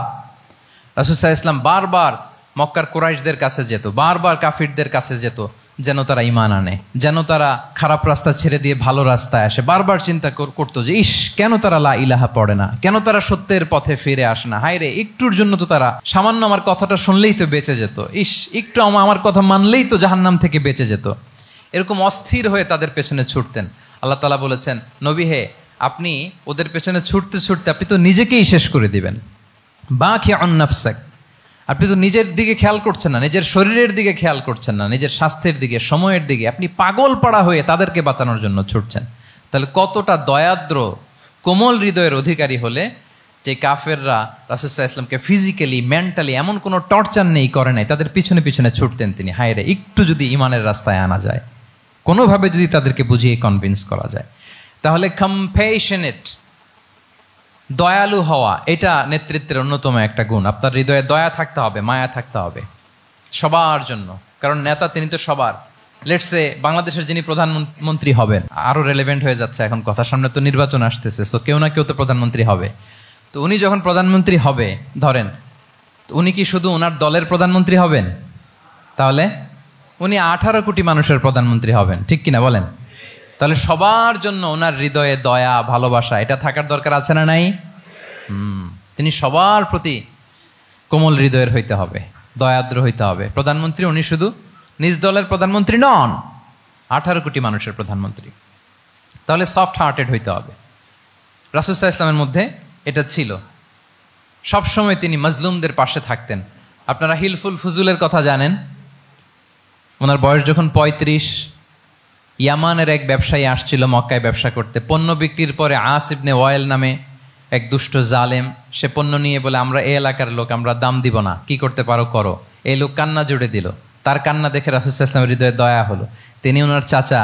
রাসূল সাল্লাল্লাহু আলাইহি ওয়াসাল্লাম বারবার মক্কার কুরাইশদের কাছে যেত, বারবার কাফিরদের কাছে যেত, যেন তারা ঈমান আনে, যেন তারা খারাপ রাস্তা ছেড়ে দিয়ে ভালো রাস্তায় আসে। বারবার চিন্তা করতো যে ইস, কেন তারা লা ইলাহা পড়ে না, কেন তারা সত্যের পথে ফিরে আসে না। হায় রে, একটুর জন্য তো তারা সামান্য আমার কথাটা শুনলেই তো বেঁচে যেত, ইস একটু আমার কথা মানলেই তো জাহান্নাম থেকে বেঁচে যেত। এরকম অস্থির হয়ে তাদের পেছনে ছুটতেন। আল্লাহ তাআলা বলেছেন নবী হে আপনি ওদের পেছনে ছুটতে ছুটতে আপনি তো নিজেকেই শেষ করে দিবেন। বাখিউন নাফসাক, আপনি তো নিজের দিকে খেয়াল করছেন না, নিজের শরীরের দিকে খেয়াল করছেন না, নিজের স্বাস্থ্যের দিকে, সময়ের দিকে, আপনি পাগল পাড়া হয়ে তাদেরকে বাঁচানোর জন্য ছুটছেন। তাহলে কতটা দয়াদ্র কোমল হৃদয়ের অধিকারী হলে যে কাফেররা রাসূল সাল্লাল্লাহু আলাইহি ওয়াসাল্লামকে ফিজিক্যালি মেন্টালি এমন কোনো টর্চার নেই করে নাই, তাদের পিছনে পিছনে ছুটতেন তিনি। হায় রে, একটু যদি ইমানের রাস্তায় আনা যায়, কোনোভাবে যদি তাদেরকে বুঝিয়ে কনভিন্স করা যায়, তাহলে কম্প্যাশনেট, দয়ালু হওয়া, এটা নেতৃত্বের অন্যতম একটা গুণ। আপনার হৃদয়ে দয়া থাকতে হবে, মায়া থাকতে হবে সবার জন্য, কারণ নেতা তিনি তো সবার। লেটসে বাংলাদেশের যিনি প্রধানমন্ত্রী হবেন, আরো রেলেভেন্ট হয়ে যাচ্ছে এখন কথা, সামনে তো নির্বাচন আসতেছে, সো কেউ না কেউ তো প্রধানমন্ত্রী হবে। তো উনি যখন প্রধানমন্ত্রী হবে ধরেন, উনি কি শুধু ওনার দলের প্রধানমন্ত্রী হবেন? তাহলে উনি 18 কোটি মানুষের প্রধানমন্ত্রী হবেন, ঠিক কিনা বলেন? তাহলে সবার জন্য ওনার হৃদয়ে দয়া, ভালোবাসা, এটা থাকার দরকার আছে না নাই? তিনি সবার প্রতি কোমল হৃদয়ের হইতে হবে, দয়াদ্র হইতে হবে। প্রধানমন্ত্রী উনি শুধু নিজ দলের প্রধানমন্ত্রী নন, 18 কোটি মানুষের প্রধানমন্ত্রী। তাহলে সফট হার্টেড হইতে হবে। রাসূল সাল্লাল্লাহু আলাইহি ওয়াসাল্লামের মধ্যে এটা ছিল। সবসময় তিনি মাজলুমদের পাশে থাকতেন। আপনারা হিলফুল ফুজুলের কথা জানেন। ওনার বয়স যখন 35, ইয়ামানের এক ব্যবসায়ী আসছিল মক্কায় ব্যবসা করতে। পণ্য বিক্রির পরে আস ইবনে ওয়াইল নামে এক দুষ্ট জালেম, সে পণ্য নিয়ে বলে আমরা এই এলাকার লোক, আমরা দাম দিব না, কি করতে পারো করো। এই লোক কান্না জুড়ে দিল। তার কান্না দেখে রাসূল সাল্লাল্লাহু আলাইহি ওয়াসাল্লামের হৃদয়ে দয়া হলো। তিনি ওনার চাচা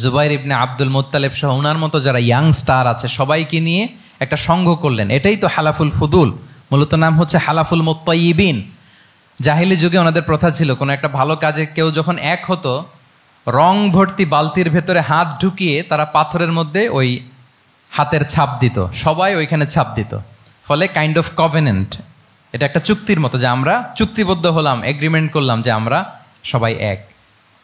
জুবাইর ইবনে আব্দুল মুত্তালিব সহ ওনার মতো যারা ইয়াং স্টার আছে সবাইকে নিয়ে একটা সংঘ করলেন। এটাই তো হালাফুল ফুদুল, মূলত নাম হচ্ছে হালাফুল মুত্তাইয়িবিন। জাহিলি যুগে ওনাদের প্রথা ছিল, কোনো একটা ভালো কাজে কেউ যখন এক হতো, রং ভর্তি বালতির ভেতরে হাত ঢুকিয়ে তারা পাথরের মধ্যে ওই হাতের ছাপ দিত, সবাই ওইখানে ছাপ দিত। ফলে কাইন্ড অফ কভেনেন্ট, এটা একটা চুক্তির মতো, যে আমরা চুক্তিবদ্ধ হলাম, এগ্রিমেন্ট করলাম যে আমরা সবাই এক।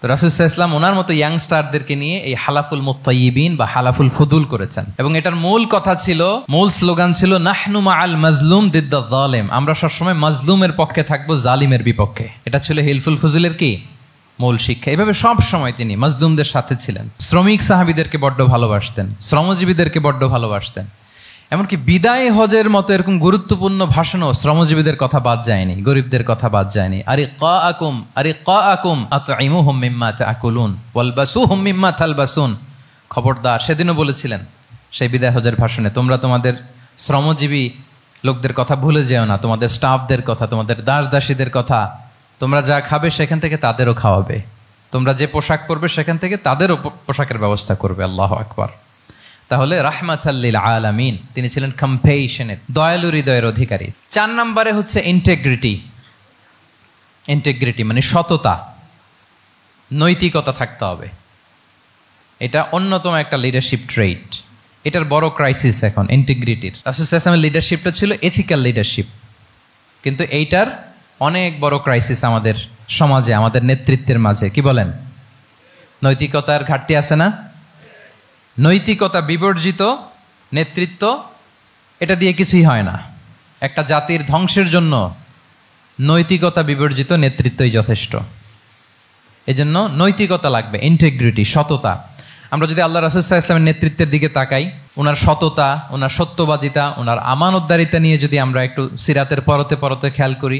তো রাসূল সাল্লাল্লাহু আলাইহি ওয়াসাল্লাম ওনার মতো ইয়াংস্টারদেরকে নিয়ে এই হালাফুল মুত্তাইয়িবিন বা হালাফুল ফুদুল করেছেন। এবং এটার মূল কথা ছিল, মূল স্লোগান ছিল নাহনু মাআল মাজলুম দিদ্দাল যালিম, আমরা সবসময় মাজলুমের পক্ষে থাকবো, জালিমের বিপক্ষে। এটা ছিল হিলফুল ফুজুলের কি মূল শিক্ষা। এভাবে সব সময় তিনি মাজলুমদের সাথে ছিলেন। শ্রমিক সাহাবীদেরকে বড্ড ভালোবাসতেন, শ্রমজীবীদেরকে বড্ড ভালোবাসতেন। এমনকি বিদায় হজের মতো এরকম গুরুত্বপূর্ণ ভাষণও শ্রমজীবীদের কথা বাদ যায়নি, গরিবদের কথা বাদ যায়নি। আরিকাআকুম আতঈমুহুম মিম্মা তাআকুলুন ওয়ালবাসুহুম মিম্মা তালবাসুন। খবরদার, সেদিনও বলেছিলেন সেই বিদায় হজের ভাষণে, তোমরা তোমাদের শ্রমজীবী লোকদের কথা ভুলে যেও না, তোমাদের স্টাফদের কথা, তোমাদের দাস দাসীদের কথা। তোমরা যা খাবে সেখান থেকে তাদেরও খাওয়াবে, তোমরা যে পোশাক পরবে সেখান থেকে তাদেরও পোশাকের ব্যবস্থা করবে। আল্লাহু আকবার। তাহলে রাহমাতাল লিল আলামিন, তিনি ছিলেন কম্প্যাশনেট, দয়ালু হৃদয়ের অধিকারী। 4 নম্বরে হচ্ছে ইন্টিগ্রিটি। ইন্টিগ্রিটি মানে সততা, নৈতিকতা থাকতে হবে। এটা অন্যতম একটা লিডারশিপ ট্রেট। এটার বড় ক্রাইসিস এখন ইন্টিগ্রিটির। রাসূল সাল্লাল্লাহু আলাইহি ওয়াসাল্লামের লিডারশিপটা ছিল এথিক্যাল লিডারশিপ, কিন্তু এইটার অনেক বড় ক্রাইসিস আমাদের সমাজে, আমাদের নেতৃত্বের মাঝে। কি বলেন? নৈতিকতার ঘাটতি আছে না? নৈতিকতা বিবর্জিত নেতৃত্ব, এটা দিয়ে কিছুই হয় না। একটা জাতির ধ্বংসের জন্য নৈতিকতা বিবর্জিত নেতৃত্বই যথেষ্ট। এজন্য নৈতিকতা লাগবে, ইন্টিগ্রিটি, সততা। আমরা যদি আল্লাহ রাসূল সাল্লাল্লাহু আলাইহি ওয়াসাল্লামের নেতৃত্বের দিকে তাকাই, ওনার সততা, ওনার সত্যবাদিতা, ওনার আমানতদারিতা নিয়ে যদি আমরা একটু সিরাতের পরতে পরতে খেয়াল করি,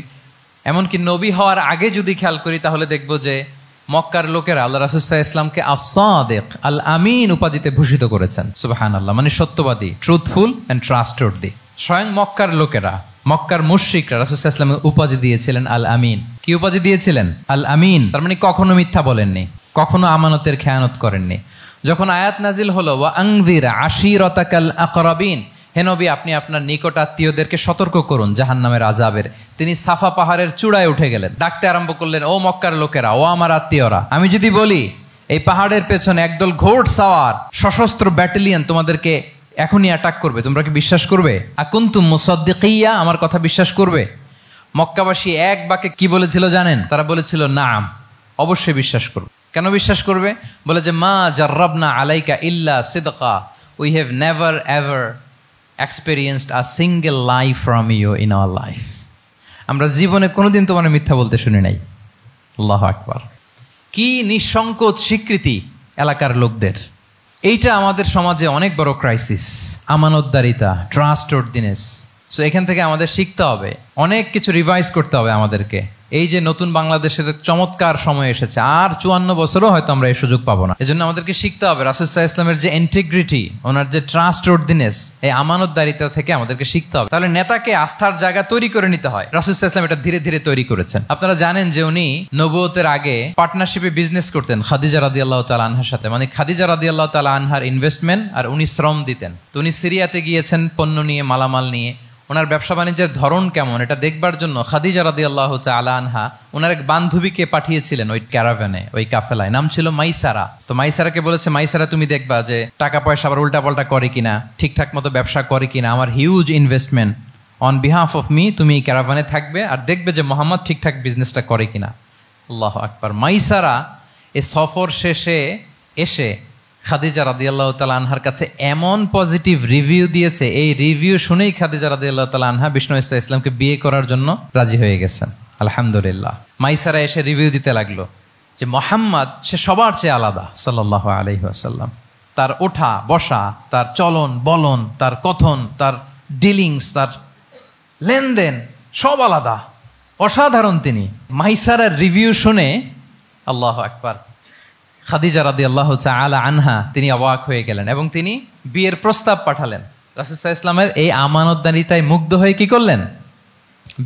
এমনকি নবী হওয়ার আগে যদি খেয়াল করি, তাহলে দেখব যে মক্কার লোকেরা আল্লাহ রাসূল সাল্লাল্লাহু আলাইহি ওয়াসাল্লামকে আস-সাদিক, আল আমিন উপাধিতে ভূষিত করেছেন। সুবহানাল্লাহ, মানে সত্যবাদী, ট্রুথফুল অ্যান্ড ট্রাস্টওয়ার্দি। স্বয়ং মক্কার লোকেরা, মক্কার মুশরিকরা রাসূল সাল্লাল্লাহু আলাইহি ওয়াসাল্লামকে উপাধি দিয়েছিলেন আল আমিন। কি উপাধি দিয়েছিলেন? আল আমিন। তার মানে কখনো মিথ্যা বলেননি, কখনো আমানতের খেয়ানত করেননি। যখন আয়াত নাজিল হলো ওয়া আনজির আশিরাতাকাল আকরাবিন, হে নবী আপনি আপনার নিকট আত্মীয়দেরকে সতর্ক করুন জাহান্নামের আযাবের, তিনি সাফা পাহাড়ের চূড়ায় উঠে গেলেন, ডাকতে আরম্ভ করলেন, ও মক্কার লোকেরা, ও আমার আত্মীয়রা, আমি যদি বলি এই পাহাড়ের পেছনে একদল ঘোড় সাওয়ার সশস্ত্র ব্যাটালিয়ন তোমাদেরকে এখনই অ্যাটাক করবে, তোমরা কি বিশ্বাস করবে? আকুনতুম মুসাদ্দিকিয়া, আমার কথা বিশ্বাস করবে? মক্কাবাসী এক বাক্যে কি বলেছিল জানেন? তারা বলেছিল নাম, অবশ্যই বিশ্বাস করবে। কেন বিশ্বাস করবে? বলে যে মা জাররাবনা আলাইকা ইল্লা সিদকা, we have never ever experienced a single lie from you in our life. আমরা জীবনে কোনোদিন তোমার মিথ্যা বলতে শুনি নাই। আল্লাহু আকবার। কি নিঃসংকোচ স্বীকৃতি এলাকার লোকদের। এইটা আমাদের সমাজে অনেক বড় ক্রাইসিস, আমানতদারিতা, ট্রাস্টওয়ার্দিনেস। সো এখান থেকে আমাদের শিখতে হবে, অনেক কিছু রিভাইজ করতে হবে আমাদেরকে। এই যে নতুন বাংলাদেশের চমৎকার সময় এসেছে, আর 54 বছরও হয়তো আমরা এই সুযোগ পাবো না। এজন্য আমাদেরকে শিখতে হবে রাসূল সাল্লাল্লাহু আলাইহি ওয়াসাল্লামের যে ইন্টিগ্রিটি, ওনার যে ট্রাস্টওয়ার্দিনেস, এই আমানতদারিতা থেকে আমাদেরকে শিখতে হবে। তাহলে নেতাকে আস্থার জায়গা তৈরি করে নিতে হয়। রাসূল সাল্লাল্লাহু আলাইহি ওয়াসাল্লাম এটা ধীরে ধীরে তৈরি করেছেন। আপনারা জানেন যে উনি নবুয়তের আগে পার্টনারশিপে বিজনেস করতেন খাদিজা রাদিয়াল্লাহু তাআলা আনহার সাথে, মানে খাদিজা রাদিয়াল্লাহু তাআলা আনহার ইনভেস্টমেন্ট আর উনি শ্রম দিতেন। তো উনি সিরিয়াতে গিয়েছেন পণ্য নিয়ে, মালামাল নিয়ে। ওনার ব্যবসা বাণিজ্যের ধরন কেমন এটা দেখবার জন্য খাদিজা রাদিয়াল্লাহু তাআলা আনহা ওনার এক বান্ধবীকে পাঠিয়েছিলেন ওই ক্যারাভ্যানে, ওই কাফেলায়। নাম ছিল মাইসারা। তো মাইসারাকে বলেছে, মাইসারা তুমি দেখবা যে টাকা পয়সা আবার উল্টাপাল্টা করে কিনা, ঠিকঠাক মতো ব্যবসা করে কিনা, আমার huge investment, on behalf of me তুমি এই ক্যারাভ্যানে থাকবে আর দেখবে যে মোহাম্মদ ঠিকঠাক বিজনেসটা করে কিনা। আল্লাহু আকবার। মাইসারা এই সফর শেষে এসে খাদিজা রাদিয়াল্লাহু তাআলা আনহার কাছে এমন পজিটিভ রিভিউ দিয়েছে, এই রিভিউ শুনেই খাদিজা রাদিয়াল্লাহু তাআলা আনহা বিষ্ণু ইসা ইসলামকে বিয়ে করার জন্য রাজি হয়ে গেছেন। আলহামদুলিল্লাহ। মাইসারা এসে রিভিউ দিতে লাগলো যে মোহাম্মদ সে সবার চেয়ে আলাদা সাল্লাল্লাহু আলাইহি ওয়াসাল্লাম। তার ওঠা বসা, তার চলন বলন, তার কথন, তার ডিলিংস, তার লেনদেন সব আলাদা, অসাধারণ তিনি। মাইসারার রিভিউ শুনে আল্লাহু আকবার, খাদিজা রাদিয়াল্লাহু তাআলা আনহা তিনি অবাক হয়ে গেলেন এবং তিনি বিয়ের প্রস্তাব পাঠালেন। রাসূল সাল্লাল্লাহু আলাইহি ওয়াসাল্লামের এই আমানতদারিতায় মুগ্ধ হয়ে কি করলেন?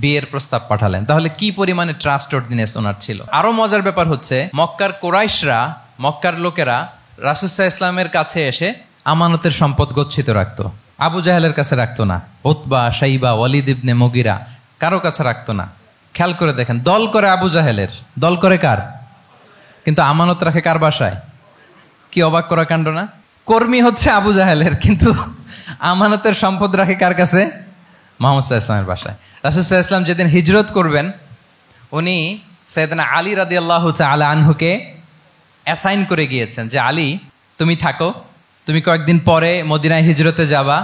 বিয়ের প্রস্তাব পাঠালেন। তাহলে কি পরিমাণে ট্রাস্টওয়ার্দিনেস ওনার ছিল। আরো মজার ব্যাপার হচ্ছে, মক্কার কুরাইশরা, মক্কার লোকেরা রাসূল সাল্লাল্লাহু আলাইহি ওয়াসাল্লামের কাছে এসে আমানতের সম্পদ গচ্ছিত রাখতো। আবু জাহেলের কাছে রাখতো না, উতবা, শাইবা, ওয়ালিদ ইবনে মুগিরা কারো কাছে রাখতো না। খেয়াল করে দেখেন, দল করে আবু জাহেলের, দল করে কার? কিন্তু আমানত রাখে কার বাসায়? কি অবাক করা কাণ্ড না? কর্মী হচ্ছে আবু জাহেলের, কিন্তু আমানতের সম্পদ রাখে কার কাছে? মুহাম্মদ সাল্লাল্লাহু আলাইহি ওয়াসাল্লামের বাসায়। রাসূল সাল্লাল্লাহু আলাইহি ওয়াসাল্লাম যেদিন হিজরত করবেন, উনি সাইয়েদনা আলী রাদিয়াল্লাহু তাআলা আনহুকে অ্যাসাইন করে গিয়েছেন যে আলী তুমি থাকো, তুমি কয়েকদিন পরে মদিনায় হিজরতে যাবা,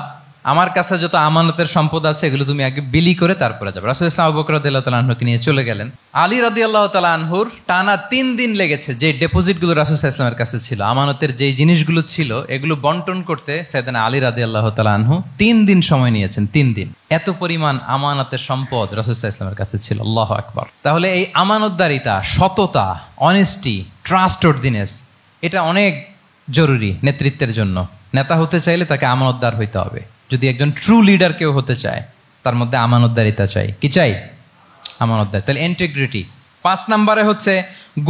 আমার কাছে যত আমানতের সম্পদ আছে এগুলো তুমি আগে বিলি করে তারপরে যাবে। রাসূল সাল্লাল্লাহু আলাইহি ওয়াসাল্লাম আবু বকর রাদিয়াল্লাহু তাআলা আনহুকে নিয়ে চলে গেলেন। আলী রাদিয়াল্লাহু তাআলা আনহুর টানা 3 দিন লেগেছে যে ডেপোজিটগুলো রাসূল সাল্লাল্লাহু আলাইহি ওয়াসাল্লামের কাছে ছিল, আমানতের যে জিনিসগুলো ছিল এগুলো বন্টন করতে সাইয়েদনা আলী রাদিয়াল্লাহু তাআলা আনহু 3 দিন সময় নিয়েছেন। 3 দিন। এত পরিমাণ আমানতের সম্পদ রাসূল সাল্লাল্লাহু আলাইহি ওয়াসাল্লামের কাছে ছিল। আল্লাহু আকবার। তাহলে এই আমানতদারিতা, সততা, অনেস্টি, ট্রাস্টওয়ার্দিনেস এটা অনেক জরুরি নেতৃত্বের জন্য। নেতা হতে চাইলে তাকে আমানতদার হইতে হবে। যদি একজন ট্রু লিডার কেউ হতে চায়, তার মধ্যে আমানতদারিতা চাই। কি চাই? আমানতদার। তাহলে ইন্টিগ্রিটি। 5 নম্বরে হচ্ছে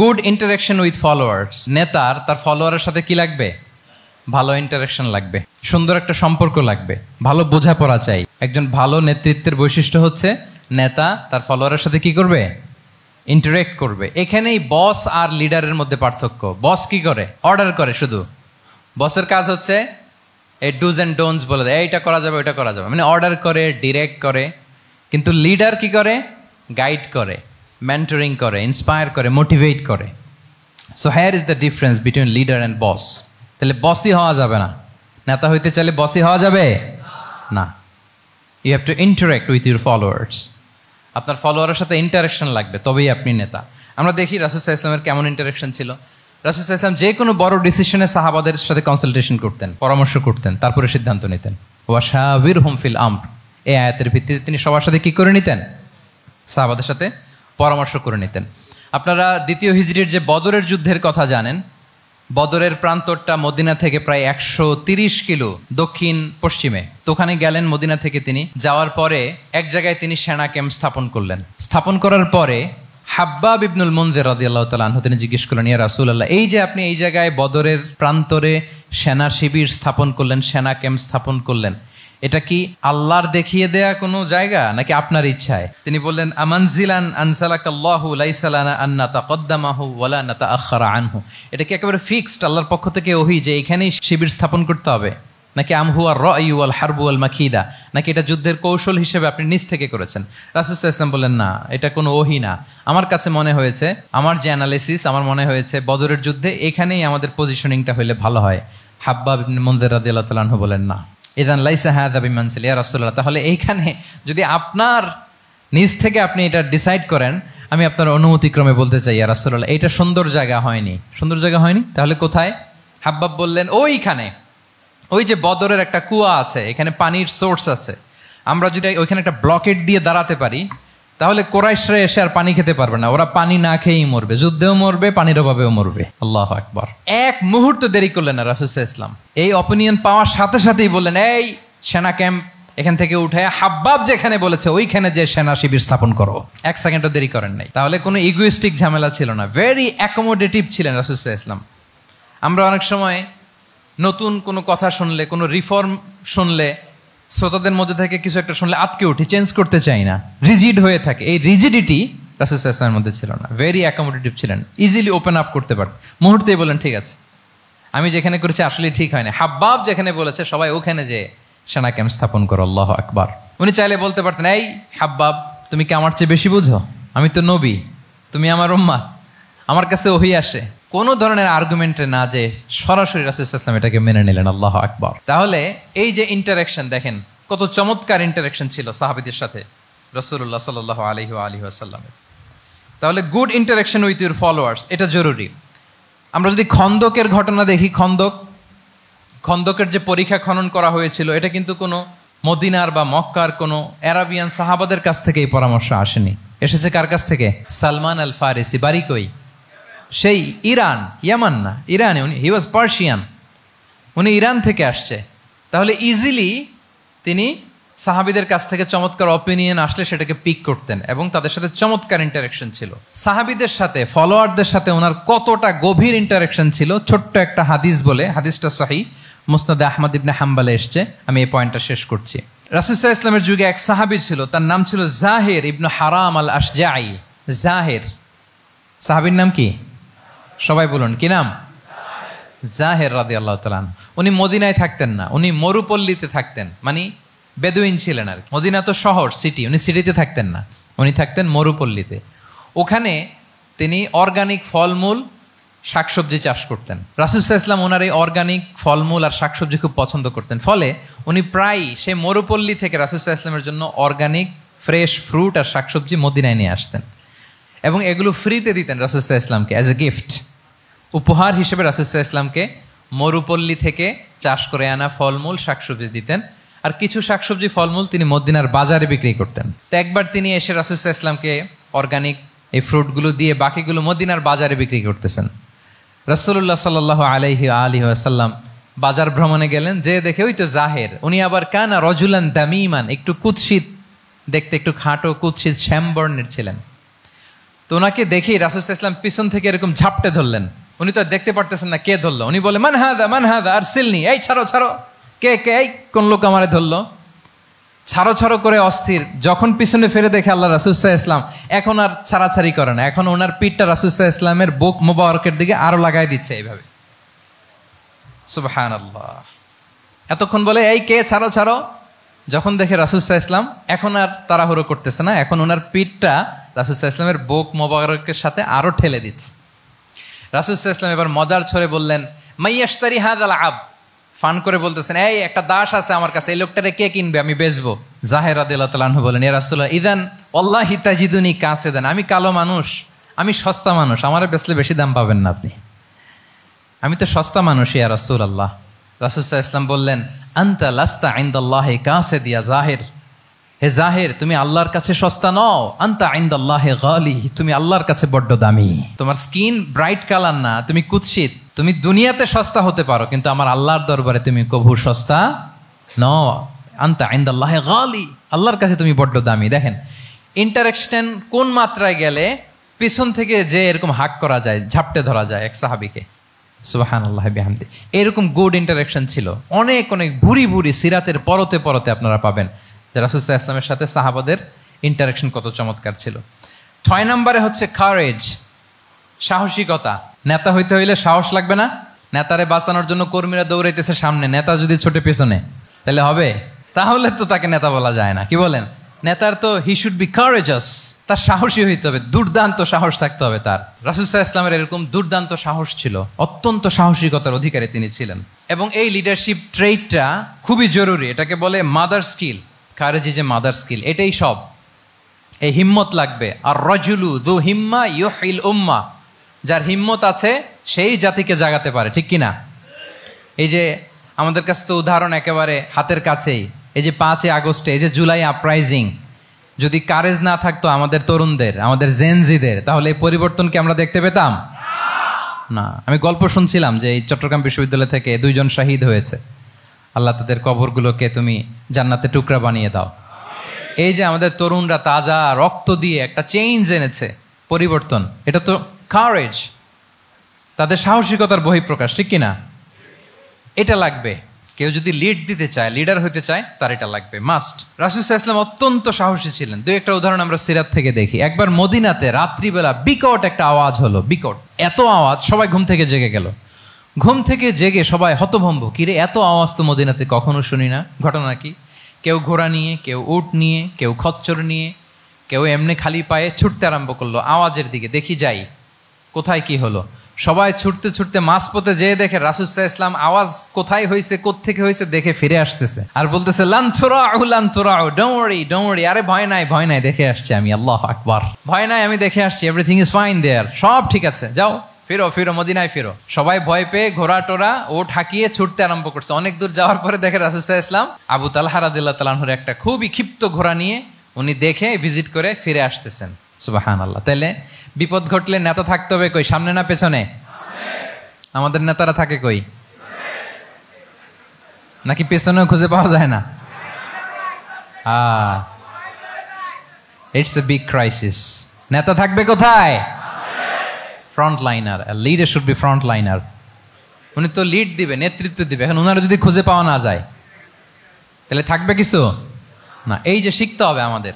গুড ইন্টারাকশন উইথ ফলোয়ার্স। নেতার তার ফলোয়ারের সাথে কি লাগবে? ভালো ইন্টারাকশন লাগবে, সুন্দর একটা সম্পর্ক লাগবে, ভালো বোঝাপড়া চাই। একজন ভালো নেতৃত্বের বৈশিষ্ট্য হচ্ছে নেতা তার ফলোয়ারের সাথে কি করবে? ইন্টারেক্ট করবে। এখানেই বস আর লিডারের মধ্যে পার্থক্য। বস কি করে? অর্ডার করে শুধু। বসের কাজ হচ্ছে এই ডুজ অ্যান্ড ডোন্টস বলে দেয়, এইটা করা যাবে, ওইটা করা যাবে, মানে অর্ডার করে, ডিরেক্ট করে। কিন্তু লিডার কি করে? গাইড করে, মেন্টরিং করে, ইন্সপায়ার করে, মোটিভেট করে। So here is the difference between leader and boss. তাহলে বসই হওয়া যাবে না। নেতা হইতে চাইলে বসই হওয়া যাবে না। You have to interact with your followers. আপনার ফলোয়ারের সাথে ইন্টারাকশন লাগবে, তবেই আপনি নেতা। আমরা দেখি রাসূল সাল্লাল্লাহু আলাইহি ওয়াসাল্লামের কেমন ইন্টারাকশন ছিল। রাসূল সাল্লাল্লাহু আলাইহি ওয়াসাল্লাম যে কোনো বড় ডিসিশনে সাহাবাদের সাথে কনসালটেশন করতেন, পরামর্শ করতেন, তারপরে সিদ্ধান্ত নিতেন। ওয়াশাবিরহুম ফিল আমর, এই আয়াতের ভিত্তিতে তিনি সবার সাথে কি করে নিতেন? সাহাবাদের সাথে পরামর্শ করে নিতেন। আপনারা দ্বিতীয় হিজরির যে বদরের যুদ্ধের কথা জানেন, বদরের প্রান্তরটা মদিনা থেকে প্রায় 130 কিলো দক্ষিণ পশ্চিমে। তো ওখানে গেলেন মদিনা থেকে তিনি। যাওয়ার পরে এক জায়গায় তিনি সেনা ক্যাম্প স্থাপন করলেন। স্থাপন করার পরে হাব্বাব ইবনুল মুনজির রাদিয়াল্লাহু তাআলা আনহু তিনি জিজ্ঞেস করলেন, ইয়া রাসূলুল্লাহ, এই যে আপনি এই জায়গায় বদরের প্রান্তরে সেনা শিবির স্থাপন করলেন, সেনা ক্যাম্প স্থাপন করলেন, এটা কি আল্লাহর দেখিয়ে দেয়া কোনো জায়গা নাকি আপনার ইচ্ছায়? তিনি বললেন, আমানজিলান আনসালাকাল্লাহু লাইসা লানা আন নাতাকদ্দামাহু ওয়ালা নাতাআখারা আনহু। এটা কি একেবারে ফিক্সড আল্লাহর পক্ষ থেকে ওহী যে এখানেই শিবির স্থাপন করতে হবে, নাকি আমহুয়া রায়ু ওয়াল হারবু ওয়াল মাকিদা, নাকি এটা যুদ্ধের কৌশল হিসেবে আপনি নিজ থেকে করেছেন? রাসূল সাল্লাল্লাহু আলাইহি ওয়াসাল্লাম বললেন, না, এটা কোনো ওহী না। আমার কাছে মনে হয়েছে, আমার যে অ্যানালিসিস, আমার মনে হয়েছে বদরের যুদ্ধে এখানেই আমাদের পজিশনিংটা হইলে ভালো হয়। হাব্বাব ইবনে মুনজির রাদিয়াল্লাহু তাআলা আনহু বলেন, না, ইদান লাইসা হাযা বিমানসিল ইয়া রাসূলুল্লাহ, তাহলে এইখানে যদি আপনার নিজ থেকে আপনি এটা ডিসাইড করেন, আমি আপনার অনুমতিক্রমে বলতে চাই ইয়া রাসূলুল্লাহ, এটা সুন্দর জায়গা হয়নি। সুন্দর জায়গা হয়নি? তাহলে কোথায়? হাব্বাব বললেন, ওইখানে, ওই যে বদরের একটা কুয়া আছে, এখানে পানির সোর্স আছে, আমরা যদি ওইখানে একটা ব্লকেট দিয়ে দাঁড়াতে পারি, তাহলে কোরাইশরা এসে আর পানি খেতে পারবে না, ওরা পানি না খেয়েই মরবে, যুদ্ধেও মরবে, পানির অভাবেও মরবে। আল্লাহু আকবার। এক মুহূর্ত দেরি করলেন না রাসূল সাল্লাল্লাহু আলাইহি ওয়াসাল্লাম। এই অপিনিয়ন পাওয়ার সাথে সাথেই বললেন, এই সেনা ক্যাম্প এখান থেকে উঠে হাব্বাব যেখানে বলেছে ওইখানে যে সেনা শিবির স্থাপন করো। এক সেকেন্ডও দেরি করেন নাই। তাহলে কোনো ইগোইস্টিক ঝামেলা ছিল না, ভেরি অ্যাকোমোডেটিভ ছিলেন রাসূল সাল্লাল্লাহু আলাইহি ওয়াসাল্লাম। আমরা অনেক সময় নতুন কোনো কথা শুনলে, কোনো রিফর্ম শুনলে, শ্রোতাদের মধ্যে থেকে কিছু একটা শুনলে আটকে উঠি, চেঞ্জ করতে চাই না, রিজিড হয়ে থাকে। এই রিজিডিটি রাসূল সাল্লাল্লাহু আলাইহি ওয়াসাল্লামের মধ্যে ছিল না, ভেরি অ্যাকোমোডেটিভ ছিলেন, ইজিলি ওপেন আপ করতে পারতেন। মুহূর্তেই বলেন, ঠিক আছে, আমি যেখানে করেছি আসলে ঠিক হয় না, হাব্বাব যেখানে বলেছে সবাই ওখানে যে সেনা ক্যাম্প স্থাপন করো। আল্লাহু আকবার। উনি চাইলে বলতে পারতেন, এই হাব্বাব, তুমি কি আমার চেয়ে বেশি বুঝো? আমি তো নবী, তুমি আমার উম্মাহ, আমার কাছে ওহী আসে। কোনো ধরনের আর্গুমেন্টে না যে সরাসরি রাসূল সাল্লাল্লাহু আলাইহি ওয়াসাল্লাম এটাকে মেনে নিলেন। আল্লাহু আকবার। তাহলে এই যে ইন্টারাকশন দেখেন, কত চমৎকার ইন্টারাকশন ছিল সাহাবীদের সাথে রাসূলুল্লাহ সাল্লাল্লাহু আলাইহি ওয়া আলিহি ওয়াসাল্লামের। তাহলে good interaction with your followers, এটা জরুরি। আমরা যদি খন্দকের ঘটনা দেখি, খন্দকের যে পরীক্ষা খনন করা হয়েছিল, এটা কিন্তু কোনো মদিনার বা মক্কার কোনো আরাবিয়ান সাহাবাদের কাছ থেকে এই পরামর্শ আসেনি। এসেছে কার কাছ থেকে? সালমান আল ফারিসি। বাড়ি কই? সেই ইরান, ইয়ামান না, ইরানে। উনি হি ওয়াজ পার্সিয়ান, উনি ইরান থেকে আসছে। তাহলে ইজিলি তিনি সাহাবীদের কাছ থেকে চমৎকার অপিনিয়ন আসলে সেটাকে পিক করতেন এবং তাদের সাথে চমৎকার ইন্টারাকশন ছিল। সাহাবীদের সাথে, ফলোয়ারদের সাথে ওনার কতটা গভীর ইন্টারাকশন ছিল, ছোট্ট একটা হাদিস বলে, হাদিসটা সহিহ, মুসনাদে আহমদ ইবনে হাম্বালে এসছে। আমি এই পয়েন্টটা শেষ করছি। রাসূল সাল্লাল্লাহু আলাইহি ওয়াসাল্লামের যুগে এক সাহাবী ছিল, তার নাম ছিল জাহির ইবনে হারাম আল আশজাঈ। জাহির, সাহাবীর নাম কি? সবাই বলুন, কি নাম? জাহির রাদিয়াল্লাহু তাআলা। উনি মদিনায় থাকতেন না, উনি মরুপল্লীতে থাকতেন, মানে বেদুইন ছিলেন আর কি। মদিনা তো শহর, সিটি, উনি সিটিতে থাকতেন না, উনি থাকতেন মরুপল্লীতে। ওখানে তিনি অর্গানিক ফলমূল, শাকসবজি চাষ করতেন। রাসূল সাল্লাল্লাহু আলাইহি ওয়াসাল্লাম ওনার এই অর্গানিক ফলমূল আর শাকসবজি খুব পছন্দ করতেন। ফলে উনি প্রায় সেই মরুপল্লী থেকে রাসূল সাল্লাল্লাহু আলাইহি ওয়াসাল্লামের জন্য অর্গানিক ফ্রেশ ফ্রুট আর শাকসবজি মদিনায় নিয়ে আসতেন এবং এগুলো ফ্রিতে দিতেন রাসূল সাল্লাল্লাহু আলাইহি ওয়াসাল্লামকে অ্যাজ এ গিফট। উপহার হিসেবে রাসূল সাল্লাল্লাহু আলাইহি ওয়াসাল্লামকে মরুপল্লী থেকে চাষ করে আনা ফলমূল শাকসবজি দিতেন। আর কিছু শাকসবজি ফলমূল তিনি মদিনার বাজারে বিক্রি করতেন। তো একবার তিনি এসে রাসূল সাল্লাল্লাহু আলাইহি ওয়াসাল্লামকে অর্গানিক এই ফ্রুটগুলো দিয়ে বাকিগুলো মদিনার বাজারে বিক্রি করতেছেন। রাসূলুল্লাহ সাল্লাল্লাহু আলাইহি ওয়া আলিহি ওয়াসাল্লাম বাজার ভ্রমণে গেলেন, যে দেখে ওই তো জাহির, উনি আবার কানা রজুলান দামিমান, একটু কুৎসিত দেখতে, একটু খাটো কুৎসিত শ্যামবর্ণের ছিলেন। তো ওনাকে দেখেই রাসূল সাল্লাল্লাহু আলাইহি ওয়াসাল্লাম পিছন থেকে এরকম ঝাপটে ধরলেন। উনি তো দেখতে পারতেছেন না কে ধরলো। উনি বলে, মান হাদা আরসিলনি, এই ছাড়ো ছাড়ো, কে কে, এই কোন লোক আমারে ধরলো, ছাড়ো ছাড়ো করে অস্থির। যখন পিছনে ফিরে দেখে আল্লাহ রাসূল সাল্লাল্লাহু আলাইহি ওয়াসাল্লাম, এখন আর ছাড়াছাড়ি করে না, এখন ওনার পিঠটা রাসূল সাল্লাল্লাহু আলাইহি ওয়াসাল্লামের বুক মোবারকের দিকে আরো লাগাই দিচ্ছে এইভাবে। সুবহানাল্লাহ। এতক্ষণ বলে এই কে, ছাড়ো ছাড়ো। যখন দেখে রাসূল সাল্লাল্লাহু আলাইহি ওয়াসাল্লাম এখন আর তাড়াহুড়ো করতেছে না, এখন ওনার পিঠটা রাসূল সাল্লাল্লাহু আলাইহি ওয়াসাল্লামের বুক মোবারকের সাথে আরো ঠেলে দিচ্ছে। রাসূল সাল্লাল্লাহু আলাইহি ওয়াসাল্লাম এবার মজার ছড়ে বললেন, মাইয়াশতারি হাযাল আব, ফান করে বলতেছেন, এই একটা দাস আছে আমার কাছে, এই লোকটারে কে কিনবে, আমি বেচবো। জাহির রাদিয়াল্লাহু তাআলা আনহু বলেন, ইয়া রাসূলুল্লাহ, ইদান ওয়াল্লাহি তাজিদুনি কাসিদান, আমি কালো মানুষ, আমি সস্তা মানুষ, আমারে বেচলে বেশি দাম পাবেন না আপনি। আমি তো সস্তা মানুষ ইয়া রাসূলুল্লাহ। রাসূল সাল্লাল্লাহু আলাইহি ওয়াসাল্লাম বললেন, আনতা লাস্তা ইনদাল্লাহি কাসিদ ইয়া জাহির, হে জাহির তুমি আল্লাহর কাছে সস্তা নও, আনতা ইনদাল্লাহি গালি, তুমি আল্লাহর কাছে বড্ড দামি। তোমার স্কিন ব্রাইট কালার না, তুমি কুৎসিত, তুমি দুনিয়াতে সস্তা হতে পারো কিন্তু আমার আল্লাহর দরবারে তুমি কভু সস্তা নও। আনতা ইনদাল্লাহি গালি, আল্লাহর কাছে তুমি বড্ড দামি। দেখেন ইন্টারেকশন কোন মাত্রায় গেলে পিছন থেকে যে এরকম হাক করা যায়, ঝাপটে ধরা যায় এক সাহাবীকে, সুবহানাল্লাহি বিহামদি। এরকম গুড ইন্টারেকশন ছিল অনেক অনেক ভুরি ভুরি সিরাতের পরতে পরতে আপনারা পাবেন যে রাসূল সাল্লাল্লাহু আলাইহি ওয়াসাল্লামের সাথে সাহাবাদের ইন্টারেকশন কত চমৎকার ছিল। 6 নম্বরে হচ্ছে কারেজ, সাহসিকতা। নেতা হইতে হইলে সাহস লাগবে না? নেতারে বাঁচানোর জন্য কর্মীরা দৌড়াইতেছে সামনে, নেতা যদি ছোটে পেছনে, তাহলে হবে? তাহলে তো তাকে নেতা বলা যায় না। কি বলেন? নেতার তো হি শুড বি কারেজাস, তার সাহসী হইতে হবে, দুর্দান্ত সাহস থাকতে হবে তার। রাসূল সাল্লাল্লাহু আলাইহি ওয়াসাল্লামের এরকম দুর্দান্ত সাহস ছিল, অত্যন্ত সাহসিকতার অধিকারী তিনি ছিলেন। এবং এই লিডারশিপ ট্রেটটা খুবই জরুরি, এটাকে বলে mother skill. Courage is a mother skill, এটাই সব। এই হিম্মত লাগবে। আর রাজুলু যু হিম্মা ইউহিল উম্মাহ, যার হিম্মত আছে সেই জাতিকে জাগাতে পারে, ঠিক কিনা? এই যে আমাদের কাছে তো উদাহরণ একেবারে হাতের কাছেই, এই যে 5 আগস্টে, এই যে জুলাই আপরাইজিং, যদি কারেজ না থাকতো আমাদের তরুণদের, আমাদের জেনজিদের, তাহলে এই পরিবর্তন কি আমরা দেখতে পেতাম? না। আমি গল্প শুনছিলাম যে এই চট্টগ্রাম বিশ্ববিদ্যালয় থেকে 2 জন শহীদ হয়েছে, আল্লাহ তাদের কবরগুলোকে তুমি জান্নাতে টুকরা বানিয়ে দাও। এই যে আমাদের তরুণরা তাজা রক্ত দিয়ে একটা চেঞ্জ এনেছে, পরিবর্তন, এটা তো কারেজ, তাদের সাহসিকতার বহিঃপ্রকাশ, ঠিক কিনা? এটা লাগবে। কেউ যদি লিড দিতে চায়, লিডার হতে চায়, তার এটা লাগবে, মাস্ট। রাসূল সাল্লাল্লাহু আলাইহি ওয়াসাল্লাম অত্যন্ত সাহসী ছিলেন। 2-1টা উদাহরণ আমরা সিরাত থেকে দেখি। একবার মদিনাতে রাত্রিবেলা বিকট একটা আওয়াজ হলো, বিকট এত আওয়াজ, সবাই ঘুম থেকে জেগে গেল। ঘুম থেকে জেগে সবাই হতভম্ব, কিরে এত আওয়াজ তো মদিনাতে কখনো শুনি না, ঘটনা কি? কেউ ঘোড়া নিয়ে, কেউ উট নিয়ে, কেউ খচ্চর নিয়ে, কেউ এমনি খালি পায়ে ছুটতে আরম্ভ করলো আওয়াজের দিকে, দেখি যাই কোথায় কি হলো। সবাই ছুটতে ছুটতে মাঝপথে যেয়ে দেখে রাসূল সাল্লাল্লাহু আলাইহি ওয়াসাল্লাম আওয়াজ কোথায় হয়েছে, কোত্থেকে হয়েছে দেখে ফিরে আসতেছে আর বলতেছে, লান তুরাউ, ডোন্ট ওয়ারি, আরে ভয় নাই, ভয় নাই, দেখে আসছি আমি, আল্লাহু আকবার, ভয় নাই, আমি দেখে আসছি, এভরিথিং ইজ ফাইন দেয়ার, সব ঠিক আছে, যাও ফিরো মদিনায় ফিরো। সবাই ভয় পেয়ে ঘোড়া টোরা ওট হাঁকিয়ে ছুটতে আরম্ভ করছে। অনেক দূর যাওয়ার পরে দেখে রাসূল সাল্লাল্লাহু আলাইহি ওয়াসাল্লাম আবু তালহা রাদিয়াল্লাহু তাআলা আনহুর একটা খুবই ক্ষিপ্ত ঘোড়া নিয়ে উনি দেখে ভিজিট করে ফিরে আসতেছেন। সুবহানাল্লাহ। তাহলে বিপদ ঘটলে নেতা থাকতে হবে কই, সামনে না পেছনে? আমাদের নেতারা থাকে কই? নাকি পেছনেও খুঁজে পাওয়া যায় না? It's a big crisis. নেতা থাকবে কোথায়? Front liner. Leader should be front liner. উনি তো লিড দিবে, নেতৃত্ব দিবে। এখন ওনারা যদি খুঁজে পাওয়া না যায় তাহলে থাকবে কিছু না। এই যে শিখতে হবে আমাদের,